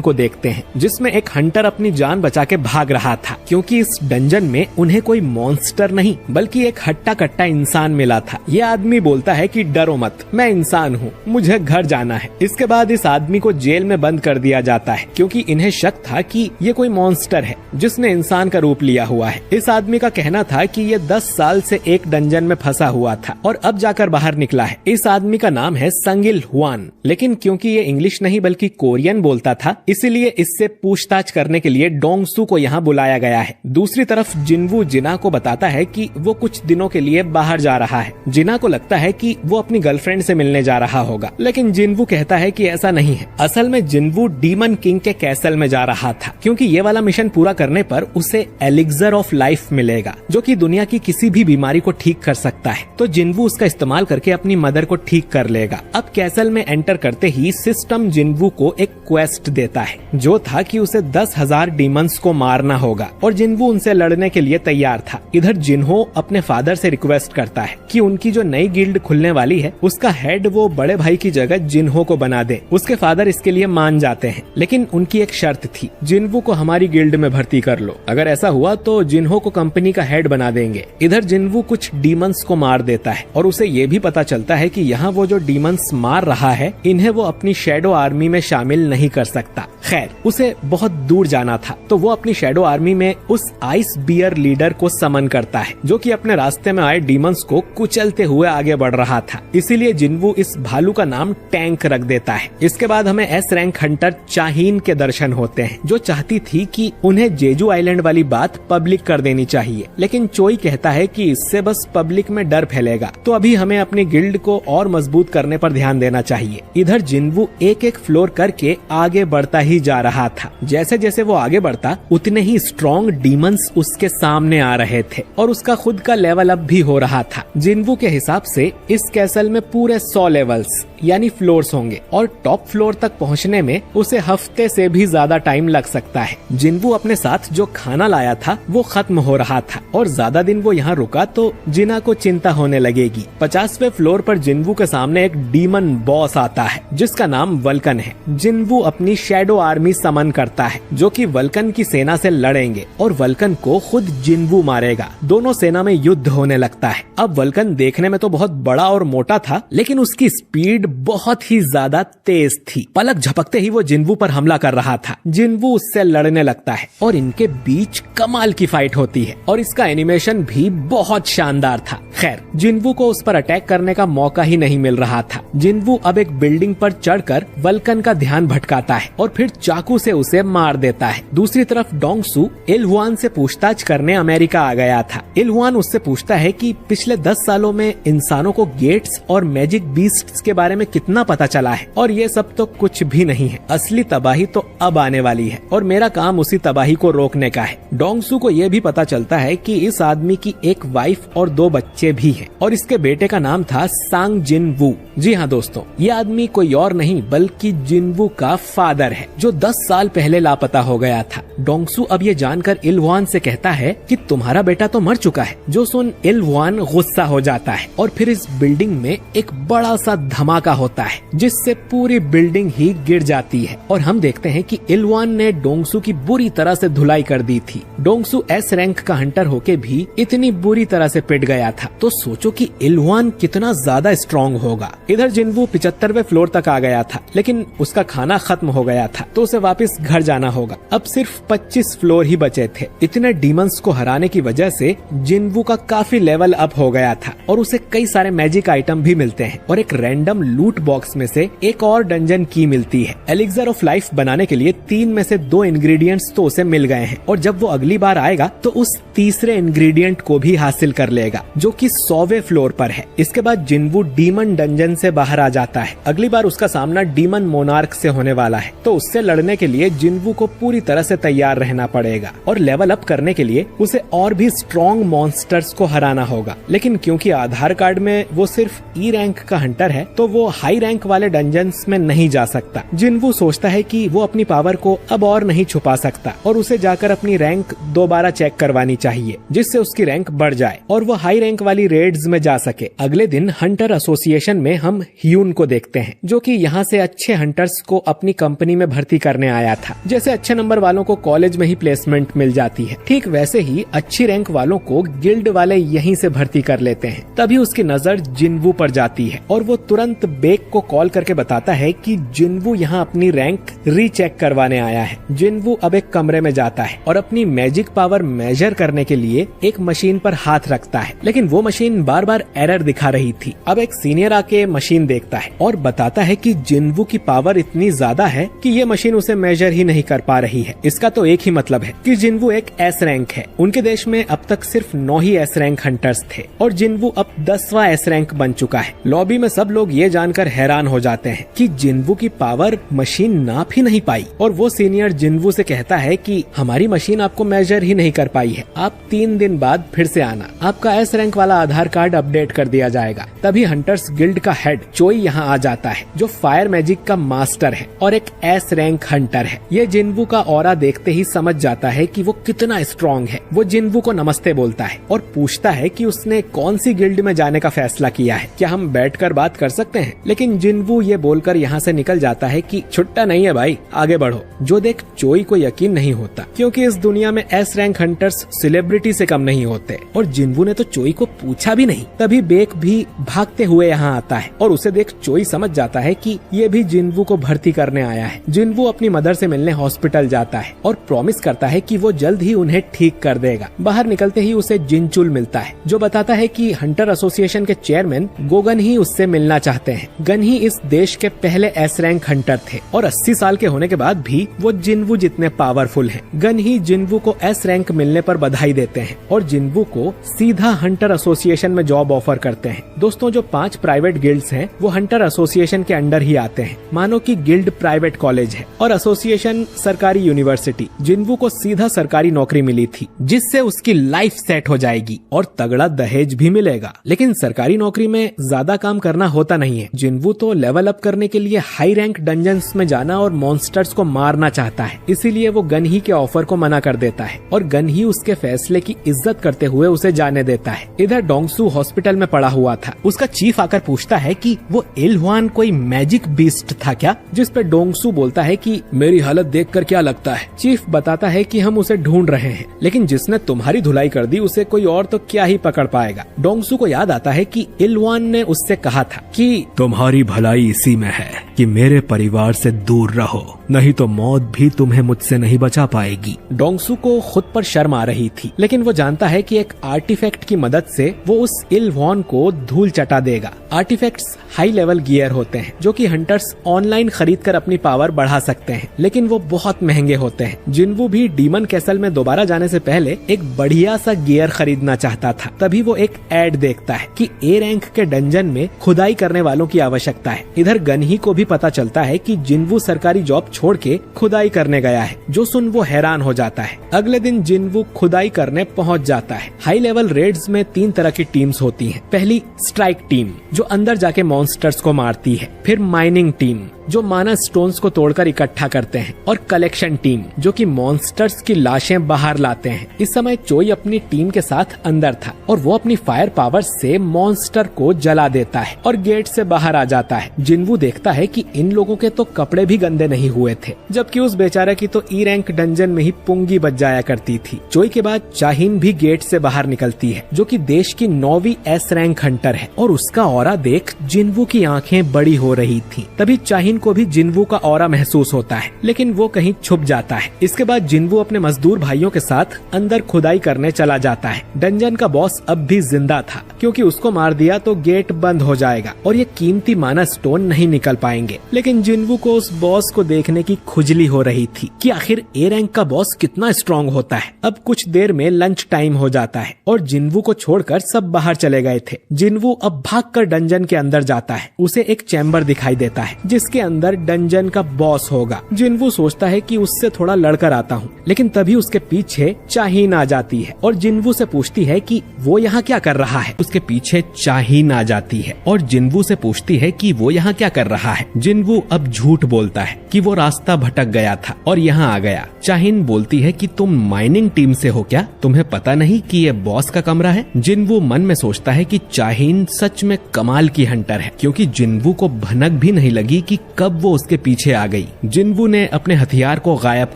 को देखते हैं जिसमें एक हंटर अपनी जान बचा के भाग रहा था, क्योंकि इस डंजन में उन्हें कोई मॉन्स्टर नहीं बल्कि एक हट्टा कट्टा इंसान मिला था। ये आदमी बोलता है कि डरो मत, मैं इंसान हूँ, मुझे घर जाना है। इसके बाद इस आदमी को जेल में बंद कर दिया जाता है, क्योंकि इन्हें शक था कि ये कोई मॉन्स्टर है जिसने इंसान का रूप लिया हुआ है। इस आदमी का कहना था कि ये 10 साल से एक डंजन में फंसा हुआ था और अब जाकर बाहर निकला है। इस आदमी का नाम है संगिल हुआन, लेकिन क्योंकि ये इंग्लिश नहीं बल्कि कोरियन बोलता था, इसलिए इससे पूछताछ करने के लिए डोंगसू को यहाँ बुलाया गया है। दूसरी तरफ जिन्वू जिना को बताता है कि वो कुछ दिनों के लिए बाहर जा रहा है। जिना को लगता है कि वो अपनी गर्लफ्रेंड से मिलने जा रहा होगा, लेकिन जिन्वू कहता है कि ऐसा नहीं है। असल में जिन्वू डीमन किंग के कैसल में जा रहा था, क्योंकि ये वाला मिशन पूरा करने पर उसे एलिक्सर ऑफ लाइफ मिलेगा, जो कि दुनिया की किसी भी बीमारी को ठीक कर सकता है। तो जिन्वू उसका इस्तेमाल करके अपनी मदर को ठीक कर लेगा। अब कैसल में एंटर करते ही सिस्टम जिन्वू को एक क्वेस्ट देता है, जो था कि उसे 10,000 डीमंस को मारना होगा और जिन्वू उनसे लड़ने के लिए तैयार था। इधर जिन्हो अपने फादर से रिक्वेस्ट करता है कि उनकी जो नई गिल्ड खुलने वाली है उसका हेड वो बड़े भाई की जगह जिन्हो को बना दे। उसके फादर इसके लिए मान जाते हैं, लेकिन उनकी एक शर्त थी, जिन्वू को हमारी गिल्ड में भर्ती कर लो। अगर ऐसा हुआ तो जिन्हो को कंपनी का हेड बना देंगे। इधर जिन्वू कुछ डीमंस को मार देता है और उसे ये भी पता चलता है कि यहाँ वो जो डीमंस मार रहा है इन्हें वो अपनी शैडो आर्मी में शामिल नहीं कर सकता। खैर, उसे बहुत दूर जाना था, तो वो अपनी शैडो आर्मी में उस आइस बियर लीडर को समन करता है, जो कि अपने रास्ते में आए डीमंस को कुचलते हुए आगे बढ़ रहा था। इसीलिए जिन्वू इस भालू का नाम टैंक रख देता है। इसके बाद हमें एस रैंक हंटर चाहीन के दर्शन होते हैं, जो चाहती थी कि उन्हें जेजू आइलैंड वाली बात पब्लिक कर देनी चाहिए, लेकिन चोई कहता है कि इससे बस पब्लिक में डर फैलेगा, तो अभी हमें अपनी गिल्ड को और मजबूत करने पर ध्यान देना चाहिए। इधर जिन्वू एक एक फ्लोर करके आगे बढ़ता ही जा रहा था। जैसे जैसे वो आगे बढ़ता उतने ही स्ट्रॉन्ग डीमंस उसके सामने आ रहे थे और उसका खुद का लेवल अप भी हो रहा था। जिन्वू के हिसाब से इस कैसल में पूरे 100 लेवल्स यानी फ्लोर्स होंगे और टॉप फ्लोर तक पहुंचने में उसे हफ्ते से भी ज्यादा टाइम लग सकता है। जिन्वू अपने साथ जो खाना लाया था वो खत्म हो रहा था और ज्यादा दिन वो यहाँ रुका तो जिना को चिंता होने लगेगी। 50वें फ्लोर पर जिन्वू के सामने एक डीमन बॉस आता है जिसका नाम वल्कन है। जिन्वू अपनी शैडो आर्मी समन करता है, जो कि वल्कन की सेना से लड़ेंगे और वल्कन को खुद जिन्वू मारेगा। दोनों सेना में युद्ध होने लगता है। अब वल्कन देखने में तो बहुत बड़ा और मोटा था, लेकिन उसकी स्पीड बहुत ही ज्यादा तेज थी। पलक झपकते ही वो जिन्वू पर हमला कर रहा था। जिन्वू उससे लड़ने लगता है और इनके बीच कमाल की फाइट होती है और इसका एनिमेशन भी बहुत शानदार था। खैर, जिन्वू को उस पर अटैक करने का मौका ही नहीं मिल रहा था। जिन्वू अब एक बिल्डिंग पर चढ़कर वल्कन का ध्यान भटकाता है और फिर चाकू से उसे मार देता है। दूसरी तरफ डोंगसू इलहुआन से पूछताछ करने अमेरिका आ गया था। इलहुआन उससे पूछता है कि पिछले 10 सालों में इंसानों को गेट्स और मैजिक बीस्ट्स के बारे में कितना पता चला है, और ये सब तो कुछ भी नहीं है। असली तबाही तो अब आने वाली है और मेरा काम उसी तबाही को रोकने का है। डोंगसू को ये भी पता चलता है कि इस आदमी की एक वाइफ और 2 बच्चे भी हैं और इसके बेटे का नाम था सांग जिनवू। जी हाँ दोस्तों, ये आदमी कोई और नहीं बल्कि जिनवू का फादर है, जो 10 साल पहले लापता हो गया था। डोंगसू अब ये जानकर इलहुआन से कहता है कि तुम्हारा बेटा तो मर चुका है। जो सुन इलहुआन गुस्सा हो जाता है और फिर इस बिल्डिंग में एक बड़ा सा धमाका होता है जिससे पूरी बिल्डिंग ही गिर जाती है और हम देखते हैं कि इलहुआन ने डोंगसू की बुरी तरह से धुलाई कर दी थी। डोंगसू एस रैंक का हंटर होके भी इतनी बुरी तरह से पिट गया था, तो सोचो कि इलहुआन कितना ज्यादा स्ट्रॉन्ग होगा। इधर जिन्वू 75वें फ्लोर तक आ गया था, लेकिन उसका खाना खत्म हो गया था तो उसे वापस घर जाना होगा। अब सिर्फ 25 फ्लोर ही बचे थे। इतने डीमंस को हराने की वजह से जिनवू का काफी लेवल अप हो गया था और उसे कई सारे मैजिक आइटम भी मिलते हैं और एक रैंडम लूट बॉक्स में से एक और डंजन की मिलती है। एलिक्सर ऑफ लाइफ बनाने के लिए 3 में से 2 इंग्रेडिएंट्स तो उसे मिल गए हैं और जब वो अगली बार आएगा तो उस तीसरे इंग्रेडिएंट को भी हासिल कर लेगा जो कि 100वें फ्लोर पर है। इसके बाद जिनवू डीमन डंजन से बाहर आ जाता है। अगली बार उसका सामना डीमन मोनार्क से होने वाला है, तो उससे लड़ने के लिए जिनवू को पूरी तरह से तैयार रहना पड़ेगा और लेवल अप करने के लिए उसे और भी स्ट्रॉन्ग मॉन्स्टर्स को हराना होगा। लेकिन क्योंकि आधार कार्ड में वो सिर्फ ई रैंक का हंटर है तो वो हाई रैंक वाले डंजन्स में नहीं जा सकता। जिनवू सोचता है कि वो अपनी पावर को अब और नहीं छुपा सकता और उसे जाकर अपनी रैंक दोबारा चेक करवानी चाहिए जिससे उसकी रैंक बढ़ जाए और वो हाई रैंक वाली रेड्स में जा सके। अगले दिन हंटर एसोसिएशन में हम ह्यून को देखते हैं जो कि यहाँ से अच्छे हंटर्स को अपनी कंपनी में भर्ती करने आया था। जैसे अच्छे नंबर वालों को कॉलेज में ही प्लेसमेंट मिल जाती है, ठीक वैसे ही अच्छी रैंक वालों को गिल्ड वाले यहीं से भर्ती कर लेते हैं। तभी उसकी नजर जिनवू पर जाती है और वो तुरंत बेक को कॉल करके बताता है कि जिनवू यहाँ अपनी रैंक रीचेक करवाने आया है। जिनवू अब एक कमरे में जाता है और अपनी मैजिक पावर मेजर करने के लिए एक मशीन पर हाथ रखता है, लेकिन वो मशीन बार बार एरर दिखा रही थी। अब एक सीनियर आके मशीन देखता है और बताता है कि जिनवू की पावर इतनी ज्यादा है कि ये मशीन उसे मेजर ही नहीं कर पा रही है। इसका तो एक ही मतलब है कि जिनवू एक एस रैंक है। उनके देश में अब तक सिर्फ 9 ही एस रैंक हंटर्स थे और जिनवू अब 10वां एस रैंक बन चुका है। लॉबी में सब लोग ये जानकर हैरान हो जाते हैं कि जिनवू की पावर मशीन नाप ही नहीं पाई और वो सीनियर जिनवू से कहता है कि हमारी मशीन आपको मेजर ही नहीं कर पाई है, आप 3 दिन बाद फिर से आना, आपका एस रैंक वाला आधार कार्ड अपडेट कर दिया जाएगा। तभी हंटर्स गिल्ड का हेड चोई यहाँ आ जाता है जो फायर मैजिक का मास्टर है और एक एस रैंक हंटर है। ये जिनवू का ऑरा देखते ही समझ जाता है कि वो कितना स्ट्रॉन्ग है। वो जिनवू को नमस्ते बोलता है और पूछता है कि उसने कौन सी गिल्ड में जाने का फैसला किया है, क्या हम बैठकर बात कर सकते हैं। लेकिन जिनवू ये बोलकर यहाँ से निकल जाता है कि छुट्टा नहीं है भाई, आगे बढ़ो। जो देख चोई को यकीन नहीं होता क्योंकि इस दुनिया में एस रैंक हंटर्स सेलिब्रिटी से कम नहीं होते और जिनवू ने तो चोई को पूछा भी नहीं। तभी बेक भी भागते हुए यहाँ आता है और उसे देख चोई समझ जाता है कि ये भी जिनवू को भर्ती करने आया है। जिनवू अपनी मदर से मिलने हॉस्पिटल जाता है और प्रॉमिस करता है कि वो जल्द ही उन्हें ठीक कर देगा। बाहर निकलते ही उसे जिनचुल मिलता है जो बताता है कि हंटर एसोसिएशन के चेयरमैन गोगन ही उससे मिलना चाहते हैं। गन ही इस देश के पहले एस रैंक हंटर थे और 80 साल के होने के बाद भी वो जिनवू जितने पावरफुल हैं। गन ही जिनवू को एस रैंक मिलने पर बधाई देते हैं और जिनवू को सीधा हंटर एसोसिएशन में जॉब ऑफर करते हैं। दोस्तों, जो 5 प्राइवेट गिल्ड्स हैं वो हंटर एसोसिएशन के अंडर ही आते हैं। मानो कि गिल्ड प्राइवेट कॉलेज है और एसोसिएशन सरकारी यूनिवर्सिटी। जिनवू को सीधा सरकारी नौकरी मिली थी जिससे उसकी लाइफ सेट हो जाएगी और तगड़ा दहेज भी मिलेगा। लेकिन सरकारी नौकरी में ज्यादा काम करना होता नहीं है। जिनवू तो लेवल अप करने के लिए हाई रैंक डंजन्स में जाना और मॉन्स्टर्स को मारना चाहता है, इसीलिए वो गन ही के ऑफर को मना कर देता है और गन ही उसके फैसले की इज्जत करते हुए उसे जाने देता है। इधर डोंगसू हॉस्पिटल में पड़ा हुआ था। उसका चीफ आकर पूछता है कि वो इलहुआन कोई मैजिक बीस्ट था क्या, जिस पे डोंगसू बोलता है कि मेरी हालत देखकर क्या लगता है। चीफ बताता है कि हम उसे ढूंढ रहे हैं, लेकिन जिसने तुम्हारी धुलाई कर दी उसे कोई और तो क्या ही पकड़ पाएगा। डोंगसू को याद आता है कि इलहुआन ने उससे कहा था कि
तुम्हारी भलाई इसी में है कि मेरे परिवार से दूर रहो, नहीं तो मौत भी तुम्हें मुझसे नहीं बचा पाएगी।
डोंगसू को खुद पर शर्म आ रही थी, लेकिन वो जानता है कि एक आर्टिफैक्ट की मदद से वो उस इलहुआन को धूल चटा देगा। आर्टिफैक्ट्स हाई लेवल गियर होते हैं जो कि हंटर्स ऑनलाइन खरीद कर अपनी पावर बढ़ा सकते हैं, लेकिन वो बहुत महंगे होते हैं। जिनवू भी डीमन कैसल में दोबारा जाने से पहले एक बढ़िया सा गियर खरीदना चाहता था। तभी वो एक एड देखता है कि ए रैंक के डंजन में खुदाई करने वालों की आवश्यकता है। इधर गनही को भी पता चलता है कि जिनवू सरकारी जॉब छोड़ के खुदाई करने गया है, जो सुन वो हैरान हो जाता है। अगले दिन जिनवू खुदाई करने पहुंच जाता है। हाई लेवल रेड्स में 3 तरह की टीम्स होती हैं। पहली स्ट्राइक टीम जो अंदर जाके मॉन्स्टर्स को मारती है, फिर माइनिंग टीम जो माना स्टोन्स को तोड़कर इकट्ठा करते हैं, और कलेक्शन टीम जो कि मॉन्स्टर्स की लाशें बाहर लाते हैं। इस समय चोई अपनी टीम के साथ अंदर था और वो अपनी फायर पावर से मॉन्स्टर को जला देता है और गेट से बाहर आ जाता है। जिनवू देखता है कि इन लोगों के तो कपड़े भी गंदे नहीं हुए हुए थे, जबकि उस बेचारे की तो ई रैंक डंजन में ही पुंगी बच जाया करती थी। चोई के बाद चाहीन भी गेट से बाहर निकलती है, जो कि देश की 9वीं एस रैंक हंटर है, और उसका ऑरा देख जिन्वू की आंखें बड़ी हो रही थी। तभी चाहीन को भी जिन्वू का ऑरा महसूस होता है, लेकिन वो कहीं छुप जाता है। इसके बाद जिन्वू अपने मजदूर भाइयों के साथ अंदर खुदाई करने चला जाता है। डंजन का बॉस अब भी जिंदा था, क्योंकि उसको मार दिया तो गेट बंद हो जाएगा और ये कीमती माना स्टोन नहीं निकल पाएंगे। लेकिन जिन्वू को उस बॉस को देखने की खुजली हो रही थी कि आखिर ए रैंक का बॉस कितना स्ट्रांग होता है। अब कुछ देर में लंच टाइम हो जाता है और जिन्वू को छोड़कर सब बाहर चले गए थे। जिन्वू अब भागकर डंजन के अंदर जाता है। उसे एक चैम्बर दिखाई देता है जिसके अंदर डंजन का बॉस होगा। जिन्वू सोचता है कि उससे थोड़ा लड़कर आता हूँ, लेकिन तभी उसके पीछे चाहीन आ जाती है और जिन्वू से पूछती है कि वो यहाँ क्या कर रहा है। उसके पीछे चाहीन आ जाती है और जिन्वू से पूछती है कि वो यहाँ क्या कर रहा है। जिन्वू अब झूठ बोलता है कि वो रास्ता भटक गया था और यहाँ आ गया। चाहीन बोलती है कि तुम माइनिंग टीम से हो क्या? तुम्हें पता नहीं कि ये बॉस का कमरा है? जिन्वू मन में सोचता है कि चाहीन सच में कमाल की हंटर है, क्योंकि जिन्वू को भनक भी नहीं लगी कि कब वो उसके पीछे आ गई। जिन्वू ने अपने हथियार को गायब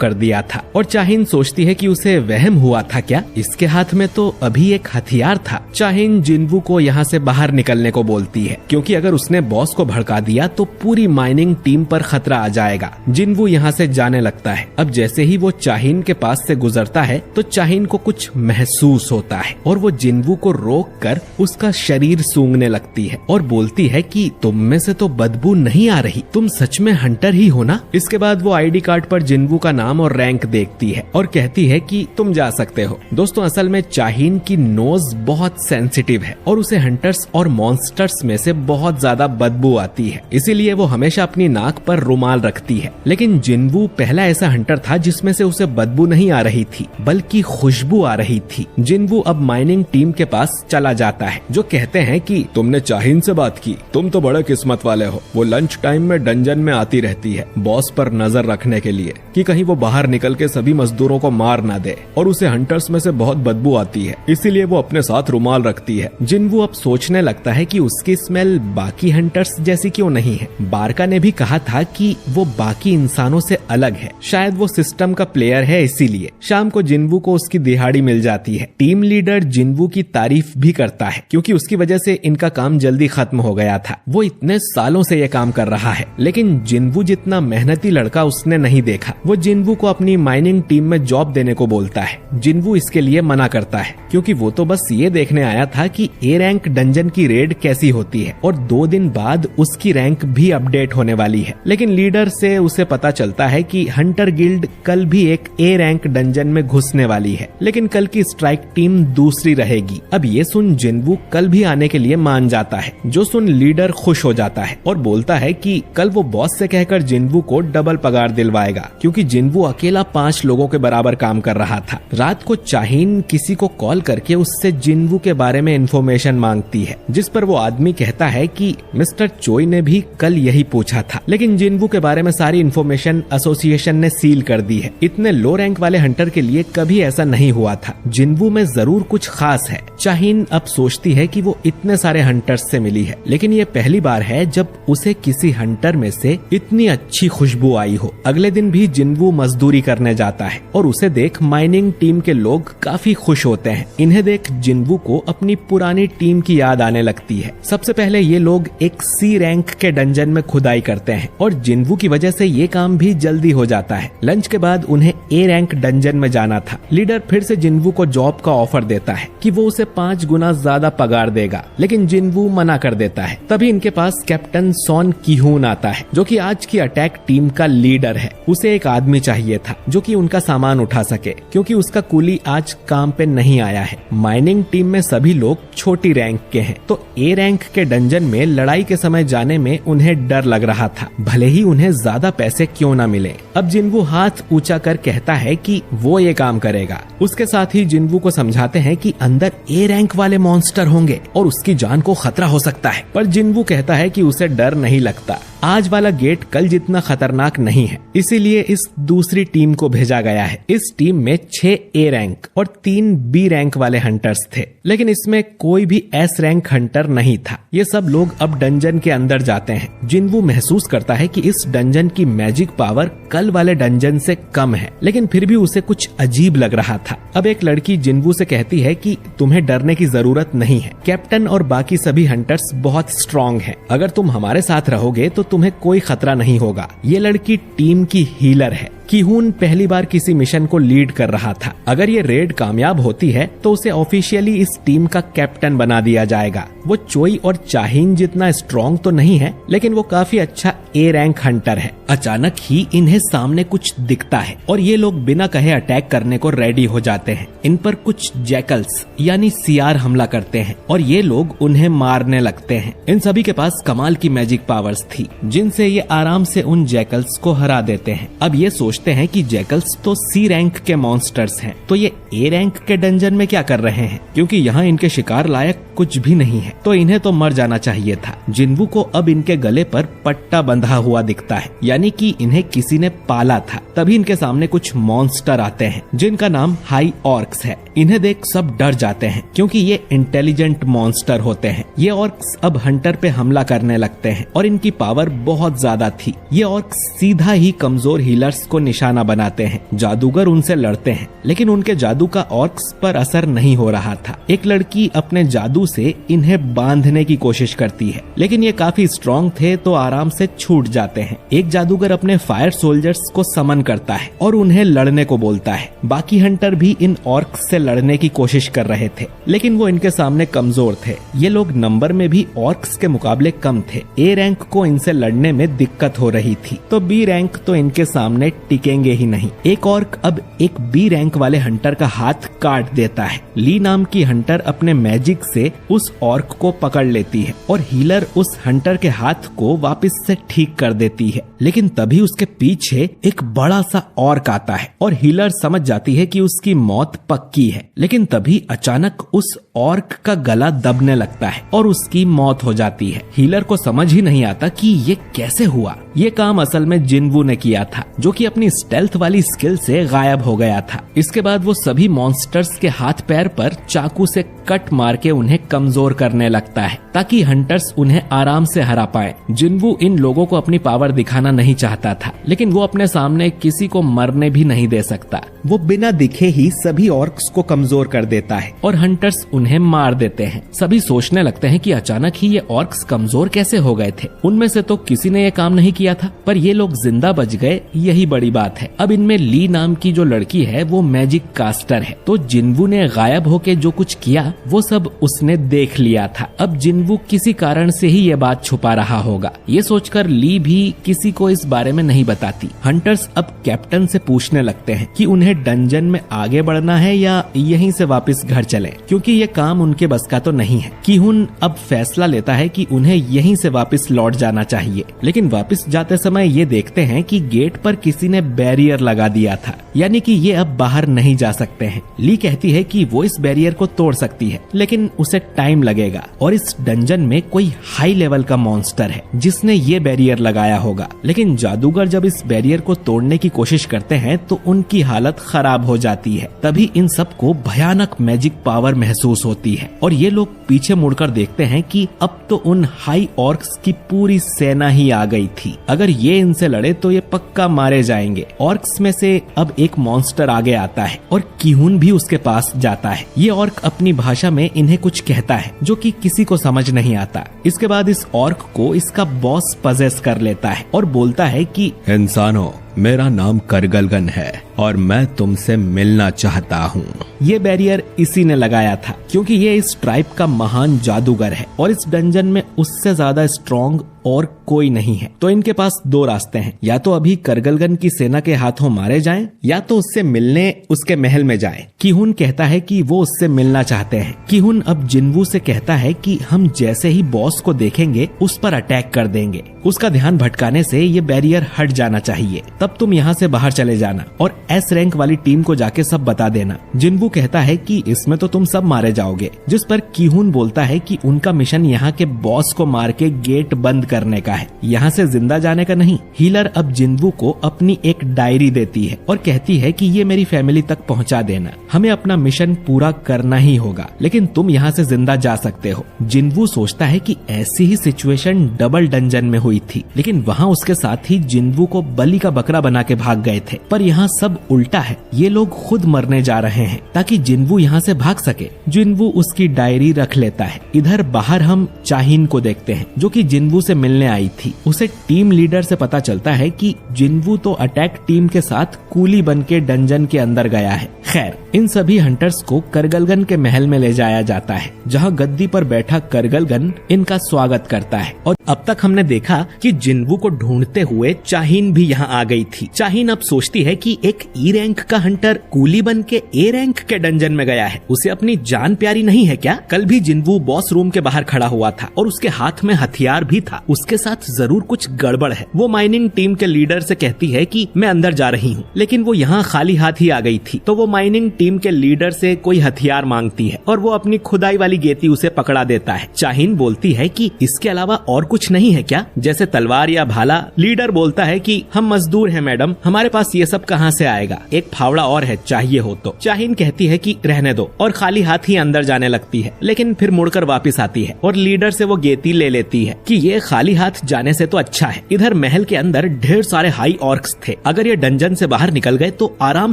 कर दिया था और चाहीन सोचती है कि उसे वहम हुआ था क्या? इसके हाथ में तो अभी एक हथियार था। चाहीन जिन्वू को यहाँ से बाहर निकलने को बोलती है, क्योंकि अगर उसने बॉस को भड़का दिया तो पूरी माइनिंग टीम पर खतरा आ जाएगा। जिन्वू यहाँ से जाने लगता है। अब जैसे ही वो चाहीन के पास से गुजरता है तो चाहीन को कुछ महसूस होता है और वो जिन्वू को रोक कर उसका शरीर सूंघने लगती है और बोलती है कि तुम में से तो बदबू नहीं आ रही, तुम सच में हंटर ही हो ना? इसके बाद वो आईडी कार्ड पर जिन्वू का नाम और रैंक देखती है और कहती है कि तुम जा सकते हो। दोस्तों, असल में चाहीन की नोज बहुत सेंसिटिव है और उसे हंटर्स और मॉन्स्टर्स में से बहुत ज्यादा बदबू आती है, इसीलिए वो हमेशा अपनी नाक पर रुमाल रखती है। लेकिन जिन्वू पहला ऐसा हंटर था जिसमें से उसे बदबू नहीं आ रही थी, बल्कि खुशबू आ रही थी। जिन्वू अब माइनिंग टीम के पास चला जाता है, जो कहते हैं कि तुमने चाहीन से बात की, तुम तो बड़े किस्मत वाले हो। वो लंच टाइम में डंजन में आती रहती है बॉस पर नजर रखने के लिए कि कहीं वो बाहर निकल के सभी मजदूरों को मार ना दे, और उसे हंटर्स में से बहुत बदबू आती है, इसीलिए वो अपने साथ रुमाल रखती है। जिन्वू अब सोचने लगता है कि उसकी स्मेल बाकी हंटर्स जैसी क्यों नहीं है। बारका ने भी कहा था कि वो बाकी इंसानों से अलग है, शायद वो सिस्टम का प्लेयर है इसीलिए। शाम को जिन्वू को उसकी दिहाड़ी मिल जाती है। टीम लीडर जिन्वू की तारीफ भी करता है, क्योंकि उसकी वजह से इनका काम जल्दी खत्म हो गया था। वो इतने सालों से ये काम कर रहा है, लेकिन जिन्वू जितना मेहनती लड़का उसने नहीं देखा। वो जिन्वू को अपनी माइनिंग टीम में जॉब देने को बोलता है। जिन्वू इसके लिए मना करता है, क्योंकि वो तो बस ये देखने आया था कि ए रैंक डंजन की रेड कैसी होती है, और 2 दिन बाद उसकी रैंक भी अपडेट होने वाली है। लेकिन लीडर से उसे पता चलता है कि हंटर गिल्ड कल भी एक ए रैंक डंजन में घुसने वाली है, लेकिन कल की स्ट्राइक टीम दूसरी रहेगी। अब ये सुन जिन्वू कल भी आने के लिए मान जाता है, जो सुन लीडर खुश हो जाता है और बोलता है कि कल वो बॉस से कहकर जिन्वू को डबल पगार दिलवाएगा, क्योंकि जिन्वू अकेला 5 लोगों के बराबर काम कर रहा था। रात को चाहीन किसी को कॉल करके उससे जिन्वू के बारे में इंफॉर्मेशन मांगती है, जिस पर वो आदमी कहता है कि मिस्टर चोई ने भी कल यही पूछा था, लेकिन जिन्वू के बारे में सारी इंफॉर्मेशन एसोसिएशन ने सील कर दी है। इतने लो रैंक वाले हंटर के लिए कभी ऐसा नहीं हुआ था। जिन्वू में जरूर कुछ खास है। चाहीन अब सोचती है कि वो इतने सारे हंटर्स से मिली है, लेकिन ये पहली बार है जब उसे किसी हंटर में से इतनी अच्छी खुशबू आई हो। अगले दिन भी जिन्वू मजदूरी करने जाता है और उसे देख माइनिंग टीम के लोग काफी खुश होते हैं। इन्हें देख जिन्वू को अपनी पुरानी टीम की याद आने लगती है। सबसे पहले ये लोग एक सी रैंक के डंजन में खुदाई करते हैं और जिन्वू की वजह से ये काम भी जल्दी हो जाता है। लंच के बाद उन्हें ए रैंक डंजन में जाना था। लीडर फिर से जिन्वू को जॉब का ऑफर देता है कि वो उसे 5 गुना ज्यादा पगार देगा, लेकिन जिन्वू मना कर देता है। तभी इनके पास कैप्टन सॉन कीहून आता है, जो कि आज की अटैक टीम का लीडर है। उसे एक आदमी चाहिए था जो कि उनका सामान उठा सके, क्योंकि उसका कूली आज काम पे नहीं आया है। माइनिंग टीम में सभी लोग छोटी रैंक के हैं, तो ए रैंक के डंजन में लड़ाई के समय जाने में उन्हें डर लग रहा था, भले ही उन्हें ज्यादा पैसे क्यों न मिले। अब जिन्वू हाथ ऊंचा कर कहता है कि वो ये काम करेगा। उसके साथ ही जिन्वू को समझाते हैं कि अंदर ए रैंक वाले मॉन्स्टर होंगे और उसकी जान को खतरा हो सकता है, पर जिन्वू कहता है कि उसे डर नहीं लगता, आज वाला गेट कल जितना खतरनाक नहीं है, इसीलिए इस दूसरी टीम को भेजा गया है। इस टीम में 6 A रैंक और 3 B रैंक वाले हंटर्स थे, लेकिन इसमें कोई भी S रैंक हंटर नहीं था। ये सब लोग अब डंजन के अंदर जाते हैं। जिन्वू महसूस करता है कि इस डंजन की मैजिक पावर कल वाले डंजन से कम है, लेकिन फिर भी उसे कुछ अजीब लग रहा था। अब एक लड़की जिन्वू से कहती है कि तुम्हें डरने की जरूरत नहीं है, कैप्टन और बाकी सभी हंटर्स बहुत स्ट्रॉन्ग हैं। अगर तुम हमारे साथ रहोगे तो तुम्हें कोई खतरा नहीं होगा। ये लड़की टीम की हीलर है। किहून पहली बार किसी मिशन को लीड कर रहा था। अगर ये रेड कामयाब होती है तो उसे ऑफिशियली इस टीम का कैप्टन बना दिया जाएगा। वो चोई और चाहीन जितना स्ट्रॉन्ग तो नहीं है, लेकिन वो काफी अच्छा A रैंक हंटर है। अचानक ही इन्हें सामने कुछ दिखता है और ये लोग बिना कहे अटैक करने को रेडी हो जाते हैं। इन पर कुछ जैकल्स यानी सियार हमला करते हैं और ये लोग उन्हें मारने लगते हैं। इन सभी के पास कमाल की मैजिक पावर्स थी, जिनसे ये आराम से उन जैकल्स को हरा देते हैं। अब ये सोचते हैं कि जैकल्स तो C रैंक के मॉन्स्टर्स हैं, तो ये A रैंक के डंजन में क्या कर रहे हैं, क्योंकि यहाँ इनके शिकार लायक कुछ भी नहीं है, तो इन्हें तो मर जाना चाहिए था। जिन्वू को अब इनके गले पर पट्टा बंधा हुआ दिखता है, यानी कि इन्हें किसी ने पाला था। तभी इनके सामने कुछ मॉन्स्टर आते हैं जिनका नाम हाई ऑर्क्स है। इन्हें देख सब डर जाते हैं, क्योंकि ये इंटेलिजेंट मॉन्स्टर होते हैं। ये ऑर्क्स अब हंटर पे हमला करने लगते हैं और इनकी पावर बहुत ज्यादा थी। ये ऑर्क्स सीधा ही कमजोर हीलर्स को निशाना बनाते हैं। जादूगर उनसे लड़ते हैं, लेकिन उनके जादू का ऑर्क्स पर असर नहीं हो रहा था। एक लड़की अपने जादू से इन्हें बांधने की कोशिश करती है, लेकिन ये काफी स्ट्रॉन्ग थे तो आराम से छूट जाते हैं। एक जादूगर अपने फायर सोल्जर्स को समन करता है और उन्हें लड़ने को बोलता है। बाकी हंटर भी इन ऑर्क्स से लड़ने की कोशिश कर रहे थे, लेकिन वो इनके सामने कमजोर थे। ये लोग नंबर में भी ऑर्क्स के मुकाबले कम थे। A रैंक को इनसे लड़ने में दिक्कत हो रही थी, तो B रैंक तो इनके सामने टिकेंगे ही नहीं। एक ऑर्क अब एक B रैंक वाले हंटर का हाथ काट देता है। ली नाम की हंटर अपने मैजिक से उस ऑर्क को पकड़ लेती है और हीलर उस हंटर के हाथ को वापस से ठीक कर देती है, लेकिन तभी उसके पीछे एक बड़ा सा ऑर्क आता है और हीलर समझ जाती है कि उसकी मौत पक्की है। लेकिन तभी अचानक उस ऑर्क का गला दबने लगता है और उसकी मौत हो जाती है। हीलर को समझ ही नहीं आता कि ये कैसे हुआ। ये काम असल में जिन्वू ने किया था, जो कि अपनी स्टेल्थ वाली स्किल से गायब हो गया था। इसके बाद वो सभी मॉन्स्टर्स के हाथ पैर पर चाकू से कट मार के उन्हें कमजोर करने लगता है, ताकि हंटर्स उन्हें आराम से हरा पाए। जिन्वू इन लोगों को अपनी पावर दिखाना नहीं चाहता था, लेकिन वो अपने सामने किसी को मरने भी नहीं दे सकता। वो बिना दिखे ही सभी ऑर्क्स को कमजोर कर देता है और हंटर्स उन्हें मार देते हैं। सभी सोचने लगते हैं कि अचानक ही ये ऑर्क्स कमजोर कैसे हो गए थे। उनमें से तो किसी ने ये काम नहीं किया था, पर ये लोग जिंदा बच गए, यही बड़ी बात है। अब इनमें ली नाम की जो लड़की है वो मैजिक कास्टर है, तो जिन्वू ने गायब होके जो कुछ किया वो सब उसने देख लिया था। अब जिन्वू किसी कारण से ही ये बात छुपा रहा होगा। ये सोचकर ली भी किसी को इस बारे में नहीं बताती। हंटर्स अब कैप्टन से पूछने लगते हैं कि उन्हें डंजन में आगे बढ़ना है या यहीं से वापस घर चले, क्योंकि ये काम उनके बस का तो नहीं है। किहुन अब फैसला लेता है कि उन्हें यहीं से वापस लौट जाना चाहिए, लेकिन वापस जाते समय ये देखते हैं कि गेट पर किसी ने बैरियर लगा दिया था, यानी कि ये अब बाहर नहीं जा सकते हैं। ली कहती है कि वो इस बैरियर को तोड़ सकती है, लेकिन उसे टाइम लगेगा और इस डंजन में कोई हाई लेवल का मॉन्स्टर है जिसने ये बैरियर लगाया होगा। लेकिन जादूगर जब इस बैरियर को तोड़ने की कोशिश करते हैं तो उनकी हालत खराब हो जाती है। तभी इन सबको भयानक मैजिक पावर महसूस होती है और ये लोग पीछे मुड़कर देखते हैं कि अब तो उन हाई ऑर्क्स की पूरी सेना ही आ गई थी। अगर ये इनसे लड़े तो ये पक्का मारे जाएंगे। ऑर्क्स में से अब एक मॉन्स्टर आगे आता है और किहुन भी उसके पास जाता है। ये ऑर्क अपनी भाषा में इन्हें कुछ कहता है जो कि किसी को समझ नहीं आता। इसके बाद इस ऑर्क को इसका बॉस पजेस कर लेता है और बोलता है कि
इंसानों, मेरा नाम करगलगन है और मैं तुमसे मिलना चाहता हूँ।
ये बैरियर इसी ने लगाया था, क्योंकि ये इस ट्राइब का महान जादूगर है और इस डंजन में उससे ज्यादा स्ट्रॉन्ग और कोई नहीं है। तो इनके पास दो रास्ते हैं, या तो अभी करगलगन की सेना के हाथों मारे जाएं, या तो उससे मिलने उसके महल में जाएं। किहुन कहता है कि वो उससे मिलना चाहते हैं। किहुन अब जिन्वू से कहता है कि हम जैसे ही बॉस को देखेंगे उस पर अटैक कर देंगे। उसका ध्यान भटकाने से ये बैरियर हट जाना चाहिए, तब तुम यहाँ से बाहर चले जाना और S रैंक वाली टीम को जाके सब बता देना। जिन्वू कहता है कि इसमें तो तुम सब मारे जाओगे, जिस पर किहुन बोलता है कि उनका मिशन यहाँ के बॉस को मार के गेट बंद करने का है, यहाँ से जिंदा जाने का नहीं। हीलर अब जिन्वू को अपनी एक डायरी देती है और कहती है कि ये मेरी फैमिली तक पहुँचा देना, हमें अपना मिशन पूरा करना ही होगा, लेकिन तुम यहाँ से जिंदा जा सकते हो। जिन्वू सोचता है कि ऐसी ही सिचुएशन डबल डंजन में हुई थी, लेकिन वहाँ उसके साथ ही जिन्वू को बलि का बकरा बना के भाग गए थे। पर यहाँ सब उल्टा है, ये लोग खुद मरने जा रहे हैं ताकि जिन्वू यहाँ से भाग सके। जिन्वू उसकी डायरी रख लेता है। इधर बाहर हम चाहिन को देखते हैं जो कि जिन्वू से मिलने आई थी। उसे टीम लीडर से पता चलता है कि जिन्वू तो अटैक टीम के साथ कूली बन के डंजन के अंदर गया है। खैर, इन सभी हंटर्स को करगलगन के महल में ले जाया जाता है, जहाँ गद्दी पर बैठा करगलगन इनका स्वागत करता है। और अब तक हमने देखा कि जिन्वू को ढूंढते हुए चाहिन भी यहाँ आ गई थी। चाहिन अब सोचती है कि एक ई रैंक का हंटर कूली बन के ए रैंक के डंजन में गया है, उसे अपनी जान प्यारी नहीं है क्या? कल भी जिन्वू बॉस रूम के बाहर खड़ा हुआ था और उसके हाथ में हथियार भी था, उसके साथ जरूर कुछ गड़बड़ है। वो माइनिंग टीम के लीडर से कहती है कि मैं अंदर जा रही हूँ, लेकिन वो यहाँ खाली हाथ ही आ गई थी। तो वो माइनिंग टीम के लीडर से कोई हथियार मांगती है और वो अपनी खुदाई वाली गेती उसे पकड़ा देता है। चाहिन बोलती है कि इसके अलावा और कुछ नहीं है क्या, जैसे तलवार या भाला? लीडर बोलता है कि हम मजदूर हैं मैडम, हमारे पास ये सब कहाँ से आएगा, एक फावड़ा और है चाहिए हो तो। चाहिन कहती है कि रहने दो और खाली हाथ ही अंदर जाने लगती है, लेकिन फिर मुड़कर वापस आती है और लीडर से वो गेती ले लेती है कि ये खाली हाथ जाने से तो अच्छा है। इधर महल के अंदर ढेर सारे हाई ऑर्क्स थे, अगर ये डंजन से बाहर निकल गए तो आराम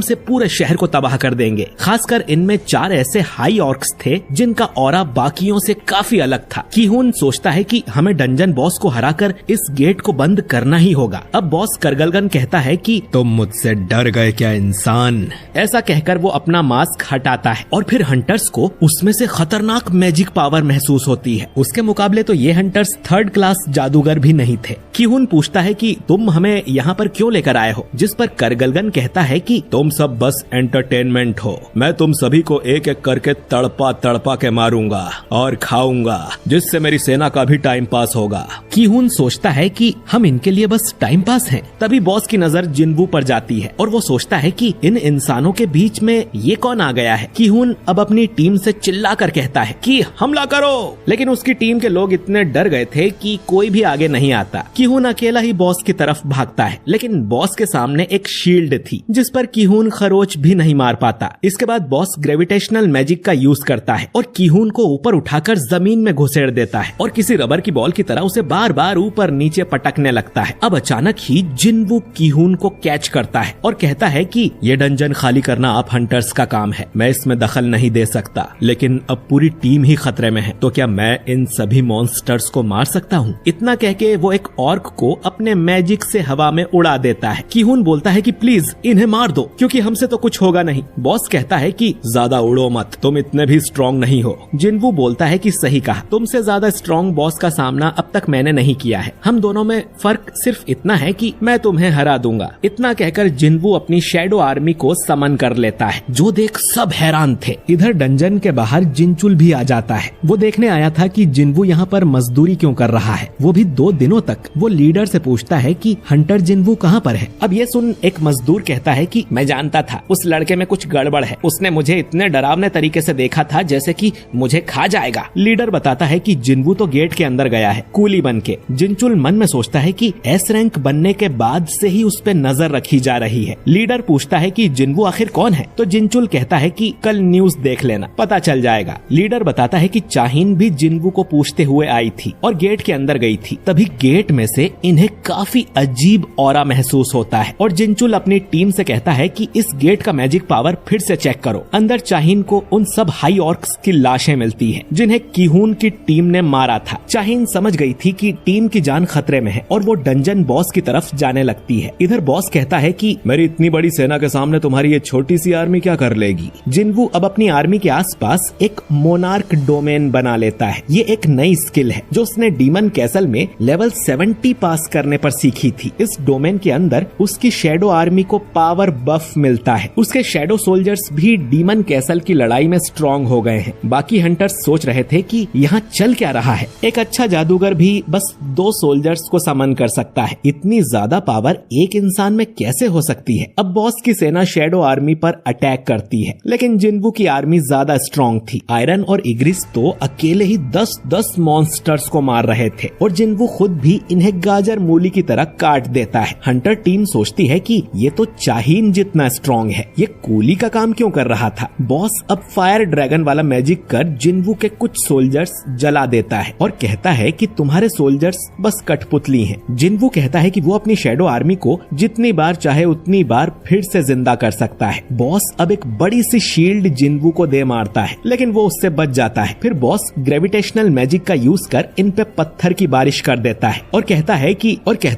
से पूरे शहर को तबाह कर देंगे। खासकर इनमें 4 ऐसे हाई ऑर्क्स थे जिनका ऑरा बाकियों से काफी अलग था। कीहून सोचता है कि हमें डंजन बॉस को हराकर इस गेट को बंद करना ही होगा। अब बॉस करगलगन कहता है कि
तुम मुझसे डर गए क्या इंसान?
ऐसा कहकर वो अपना मास्क हटाता है और फिर हंटर्स को उसमें से खतरनाक मैजिक पावर महसूस होती है। उसके मुकाबले तो ये हंटर्स 3rd क्लास जादूगर भी नहीं थे। कीहून पूछता है कि तुम हमें यहाँ पर क्यों लेकर आए हो, जिस पर करगलगन कहता है कि
तुम सब बस एंटरटेनमेंट हो, मैं तुम सभी को एक एक करके तड़पा तड़पा के मारूंगा और खाऊंगा, जिससे मेरी सेना का भी टाइम पास होगा।
कीहून सोचता है कि हम इनके लिए बस टाइम पास हैं। तभी बॉस की नजर जिन्वू पर जाती है और वो सोचता है कि इन इंसानों के बीच में ये कौन आ गया है। कीहून अब अपनी टीम से चिल्लाकर कहता है कि हमला करो, लेकिन उसकी टीम के लोग इतने डर गए थे कि कोई भी आगे नहीं आता। कीहून अकेला ही बॉस की तरफ भागता है, लेकिन बॉस के सामने एक शील्ड थी जिस पर कीहून खरोच भी नहीं मार पाता। इसके बाद बॉस ग्रेविटेशनल मैजिक का यूज करता है और कीहून को ऊपर उठाकर जमीन में घुसेड़ देता है और किसी रबर की बॉल की तरह उसे बार बार ऊपर नीचे पटकने लगता है। अब अचानक ही जिन्वू कीहून को कैच करता है और कहता है कि
ये डंजन खाली करना आप हंटर्स का काम है, मैं इसमें दखल नहीं दे सकता, लेकिन अब पूरी टीम ही खतरे में है, तो क्या मैं इन सभी मॉन्स्टर्स को मार सकता हूँ?
इतना कह के वो एक ऑर्क को अपने मैजिक से हवा में उड़ा देता है। कीहून बोलता है कि प्लीज इन्हें मार दो, क्योंकि हमसे तो कुछ होगा नहीं। बॉस कहता है कि
ज्यादा उड़ो मत, तुम इतने भी स्ट्रॉन्ग नहीं हो।
जिन्वू बोलता है कि सही कहा, तुमसे ज्यादा स्ट्रॉन्ग बॉस का सामना अब तक मैंने नहीं किया है, हम दोनों में फर्क सिर्फ इतना है कि मैं तुम्हें हरा दूंगा। इतना कहकर जिन्वू अपनी शैडो आर्मी को समन कर लेता है, जो देख सब हैरान थे। इधर डंजन के बाहर जिनचुल भी आ जाता है। वो देखने आया था कि जिन्वू यहाँ पर मजदूरी क्यों कर रहा है, वो भी 2 दिनों तक। वो लीडर से पूछता है कि हंटर जिन्वू कहाँ पर है। अब ये सुन एक मजदूर कहता है कि मैं जानता था उस लड़के में कुछ गड़बड़ है, उसने मुझे इतने डरावने तरीके से देखा था जैसे कि मुझे खा जाएगा। लीडर बताता है कि जिन्वू तो गेट के अंदर गया है कूली बन के। जिनचुल मन में सोचता है कि एस रैंक बनने के बाद से ही उस पे नजर रखी जा रही है। लीडर पूछता है कि जिन्वू आखिर कौन है, तो जिनचुल कहता है कि कल न्यूज देख लेना, पता चल जाएगा। लीडर बताता है कि चाहिन भी जिन्वू को पूछते हुए आई थी और गेट के अंदर गई थी। तभी गेट में से इन्हें काफी अजीब ऑरा महसूस होता है और जिनचुल अपनी टीम से कहता है कि इस गेट का मैजिक पावर फिर से चेक करो। अंदर चाहिन को उन सब हाई ऑर्क्स की लाशें मिलती हैं जिन्हें कीहून की टीम ने मारा था। चाहिन समझ गई थी कि टीम की जान खतरे में है और वो डंजन बॉस की तरफ जाने लगती है। इधर बॉस कहता है कि
मेरी इतनी बड़ी सेना के सामने तुम्हारी ये छोटी सी आर्मी क्या कर लेगी।
जिन्वू अब अपनी आर्मी के आसपास एक मोनार्क डोमेन बना लेता है। ये एक नई स्किल है जो उसने डीमन कैसल में लेवल 70 पास करने पर सीखी थी। इस डोमेन के अंदर उसकी शैडो आर्मी को पावर बफ मिलता है। उसके शैडो सोल्जर्स भी डीमन कैसल की लड़ाई में स्ट्रॉन्ग हो गए हैं। बाकी हंटर्स सोच रहे थे कि यहाँ चल क्या रहा है, एक अच्छा जादूगर भी बस 2 सोल्जर्स को समन कर सकता है, इतनी ज्यादा पावर एक इंसान में कैसे हो सकती है। अब बॉस की सेना शैडो आर्मी पर अटैक करती है, लेकिन जिन्वू की आर्मी ज्यादा स्ट्रॉन्ग थी। आयरन और इग्रिस तो अकेले ही 10-10 मॉन्स्टर्स को मार रहे थे और और जिनवू खुद भी इन्हें गाजर मूली की तरह काट देता है। हंटर टीम सोचती है कि ये तो चाहीन जितना स्ट्रॉन्ग है, ये कूली का काम क्यों कर रहा था। बॉस अब फायर ड्रैगन वाला मैजिक कर जिनवू के कुछ सोल्जर्स जला देता है और कहता है कि तुम्हारे सोल्जर्स बस कठपुतली हैं। जिनवू कहता है कि वो अपनी शैडो आर्मी को जितनी बार चाहे उतनी बार फिर से जिंदा कर सकता है। बॉस अब एक बड़ी सी शील्ड जिनवू को दे मारता है, लेकिन वो उससे बच जाता है। फिर बॉस ग्रेविटेशनल मैजिक का यूज कर इन पे पत्थर की बारिश कर देता है और कहता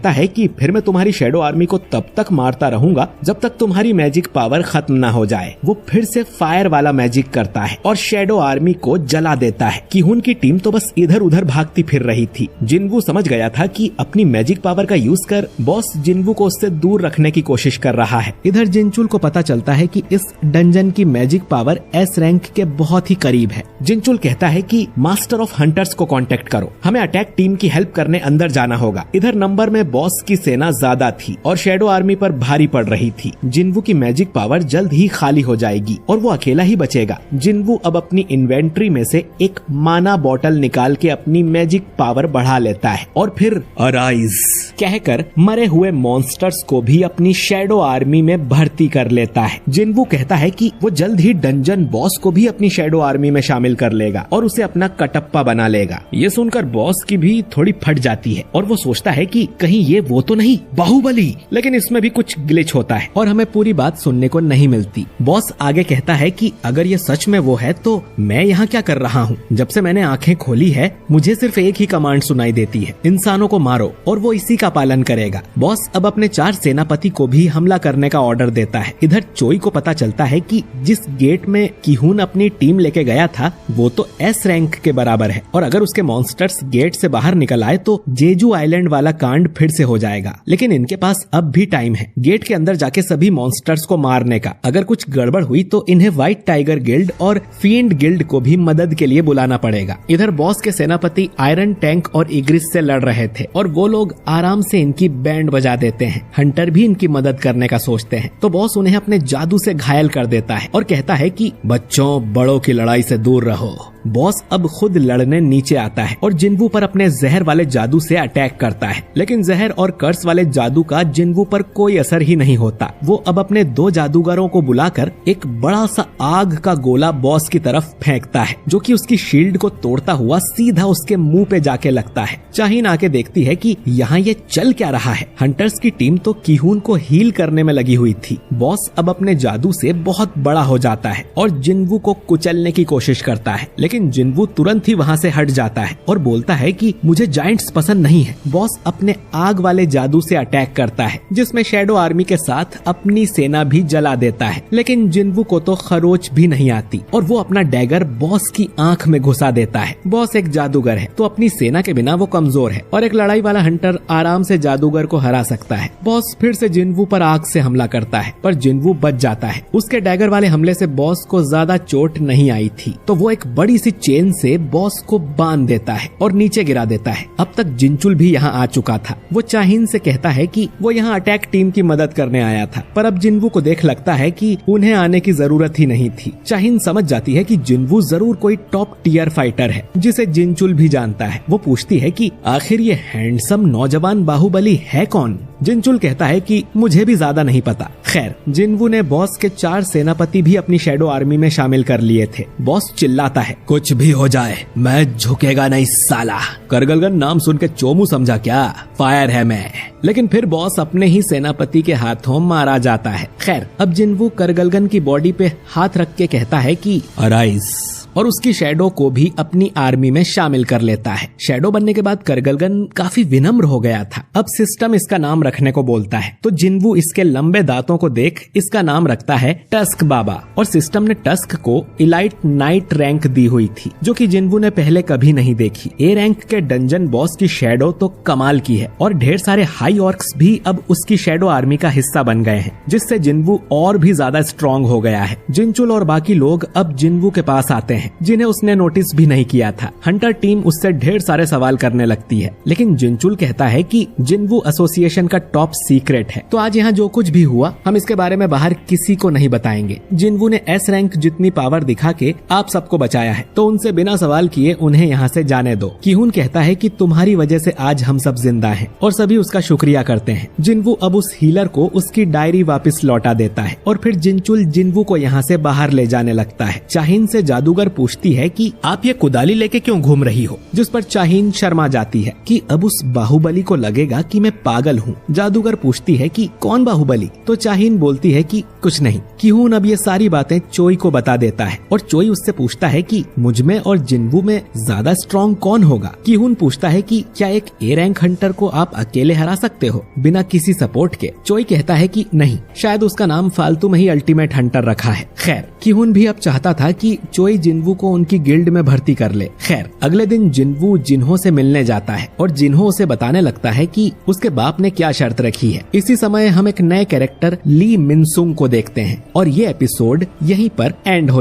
है कि फिर मैं तुम्हारी शैडो आर्मी को तब तक मारता रहूंगा जब तक तुम्हारी मैजिक पावर खत्म ना हो जाए। वो फिर से फायर वाला मैजिक करता है और शैडो आर्मी को जला देता है। किहुन की टीम तो बस इधर उधर भागती फिर रही थी। जिनवू समझ गया था कि अपनी मैजिक पावर का यूज कर बॉस जिनवू को उससे दूर रखने की कोशिश कर रहा है। इधर जिनचुल को पता चलता है कि इस डंजन की मैजिक पावर एस रैंक के बहुत ही करीब है। जिनचुल कहता है कि मास्टर ऑफ हंटर्स को कांटेक्ट करो, हमें अटैक टीम की हेल्प करने अंदर जाना होगा। इधर नंबर में बॉस की सेना ज्यादा थी और शैडो आर्मी पर भारी पड़ रही थी। जिनवू की मैजिक पावर जल्द ही खाली हो जाएगी और वो अकेला ही बचेगा। जिनवू अब अपनी इन्वेंट्री में से एक माना बॉटल निकाल के अपनी मैजिक पावर बढ़ा लेता है और फिर
अराइज
कहकर मरे हुए मॉन्स्टर्स को भी अपनी शैडो आर्मी में भर्ती कर लेता है। जिनवू कहता है कि वो जल्द ही डंजन बॉस को भी अपनी शैडो आर्मी में शामिल कर लेगा और उसे अपना कटप्पा बना लेगा। ये सुनकर बॉस की भी थोड़ी फट जाती है और वो सोचता है कि कहीं ये वो तो नहीं बाहुबली, लेकिन इसमें भी कुछ ग्लिच होता है और हमें पूरी बात सुनने को नहीं मिलती। बॉस आगे कहता है कि अगर ये सच में वो है तो मैं यहाँ क्या कर रहा हूँ। जब से मैंने आंखें खोली है मुझे सिर्फ एक ही कमांड सुनाई देती है, इंसानों को मारो, और वो इसी का पालन करेगा। बॉस अब अपने 4 सेनापति को भी हमला करने का ऑर्डर देता है। इधर चोई को पता चलता है कि जिस गेट में किहुन अपनी टीम लेके गया था वो तो एस रैंक के बराबर है और अगर उसके मॉन्स्टर्स गेट से बाहर निकल आए तो जेजू आइलैंड वाला कांड फिर से हो जाएगा। लेकिन इनके पास अब भी टाइम है गेट के अंदर जाके सभी मॉन्स्टर्स को मारने का। अगर कुछ गड़बड़ हुई तो इन्हें व्हाइट टाइगर गिल्ड और फील्ड गिल्ड को भी मदद के लिए बुलाना पड़ेगा। इधर बॉस के सेनापति आयरन टैंक और इग्रिस से लड़ रहे थे और वो लोग आराम से इनकी बैंड बजा देते हैं। हंटर भी इनकी मदद करने का सोचते हैं तो बॉस उन्हें अपने जादू से घायल कर देता है और कहता है कि बच्चों बड़ों की लड़ाई से दूर रहो। बॉस अब खुद लड़ने नीचे आता है और जिनवू पर अपने जहर वाले जादू से अटैक करता है, लेकिन जहर और कर्स वाले जादू का जिनवू पर कोई असर ही नहीं होता। वो अब अपने 2 जादूगरों को बुलाकर एक बड़ा सा आग का गोला बॉस की तरफ फेंकता है जो कि उसकी शील्ड को तोड़ता हुआ सीधा उसके मुंह पे जाके लगता है। चाहीन आके देखती है कि यहाँ ये चल क्या रहा है। हंटर्स की टीम तो किहुन को हील करने में लगी हुई थी। बॉस अब अपने जादू से बहुत बड़ा हो जाता है और जिनवू को कुचलने की कोशिश करता है, लेकिन जिनवू तुरंत ही वहाँ से हट जाता है और बोलता है कि मुझे जायंट्स पसंद नहीं है। बॉस अपने आग वाले जादू से अटैक करता है जिसमें शैडो आर्मी के साथ अपनी सेना भी जला देता है, लेकिन जिनवू को तो खरोच भी नहीं आती और वो अपना डैगर बॉस की आंख में घुसा देता है। बॉस एक जादूगर है तो अपनी सेना के बिना वो कमजोर है और एक लड़ाई वाला हंटर आराम से जादूगर को हरा सकता है। बॉस फिर से जिनवू पर आग से हमला करता है पर जिनवू बच जाता है। उसके डैगर वाले हमले से बॉस को ज्यादा चोट नहीं आई थी तो वो एक बड़ी सी चेन से बॉस को बांध देता है और नीचे गिरा देता है। अब तक जिनचुल भी यहाँ आ चुका था। वो चाहीन से कहता है कि वो यहाँ अटैक टीम की मदद करने आया था, पर अब जिनवू को देख लगता है कि उन्हें आने की जरूरत ही नहीं थी। चाहीन समझ जाती है कि जिनवू जरूर कोई टॉप टियर फाइटर है जिसे जिनचुल भी जानता है। वो पूछती है कि आखिर ये हैंडसम नौजवान बाहुबली है कौन। जिनचुल कहता है कि मुझे भी ज्यादा नहीं पता। खैर, जिनवू ने बॉस के 4 सेनापति भी अपनी शैडो आर्मी में शामिल कर लिए थे। बॉस चिल्लाता है,
कुछ भी हो जाए मैं झुकेगा नहीं साला। करगलगन नाम सुन के चोमू समझा क्या? फायर है मैं।
लेकिन फिर बॉस अपने ही सेनापति के हाथों मारा जाता है। खैर, अब जिनवू करगलगन की बॉडी पे हाथ रख के कहता है कि
अराइज,
और उसकी शैडो को भी अपनी आर्मी में शामिल कर लेता है। शैडो बनने के बाद करगलगन काफी विनम्र हो गया था। अब सिस्टम इसका नाम रखने को बोलता है तो जिनवू इसके लंबे दांतों को देख इसका नाम रखता है टस्क बाबा। और सिस्टम ने टस्क को इलाइट नाइट रैंक दी हुई थी जो कि जिनवू ने पहले कभी नहीं देखी। ए रैंक के डंजन बॉस की शैडो तो कमाल की है और ढेर सारे हाई ऑर्क्स भी अब उसकी शैडो आर्मी का हिस्सा बन गए हैं, जिससे जिनवू और भी ज्यादा स्ट्रॉन्ग हो गया है। जिनचुल और बाकी लोग अब जिनवू के पास आते हैं हैं जिन्हें उसने नोटिस भी नहीं किया था। हंटर टीम उससे ढेर सारे सवाल करने लगती है, लेकिन जिनचुल कहता है कि जिन्वू एसोसिएशन का टॉप सीक्रेट है, तो आज यहाँ जो कुछ भी हुआ हम इसके बारे में बाहर किसी को नहीं बताएंगे। जिन्वू ने एस रैंक जितनी पावर दिखा के आप सबको बचाया है, तो उनसे बिना सवाल किए उन्हें यहाँ से जाने दो। किहुन कहता है कि तुम्हारी वजह से आज हम सब जिंदा हैं और सभी उसका शुक्रिया करते हैं। जिन्वू अब उस हीलर को उसकी डायरी वापस लौटा देता है और फिर जिनचुल जिन्वू को यहाँ से बाहर ले जाने लगता है। चाहीन से जादूगर पूछती है कि आप ये कुदाली लेके क्यों घूम रही हो, जिस पर चाहीन शर्मा जाती है कि अब उस बाहुबली को लगेगा कि मैं पागल हूँ। जादूगर पूछती है कि कौन बाहुबली, तो चाहीन बोलती है कि कुछ नहीं। किहुन अब ये सारी बातें चोई को बता देता है और चोई उससे पूछता है कि मुझमें और जिन्वू में ज्यादा स्ट्रॉन्ग कौन होगा। किहुन पूछता है कि क्या एक ए रैंक हंटर को आप अकेले हरा सकते हो बिना किसी सपोर्ट के। चोई कहता है कि नहीं, शायद उसका नाम फालतू में ही अल्टीमेट हंटर रखा है। खैर, किहुन भी अब चाहता था कि चोई जिन्वू को उनकी गिल्ड में भर्ती कर ले। खैर, अगले दिन जिन्वू जिन्हो से मिलने जाता है और जिन्हो उसे बताने लगता है कि उसके बाप ने क्या शर्त रखी है। इसी समय हम एक नए कैरेक्टर ली मिनसुंग को देखते हैं और ये एपिसोड यहीं पर एंड हो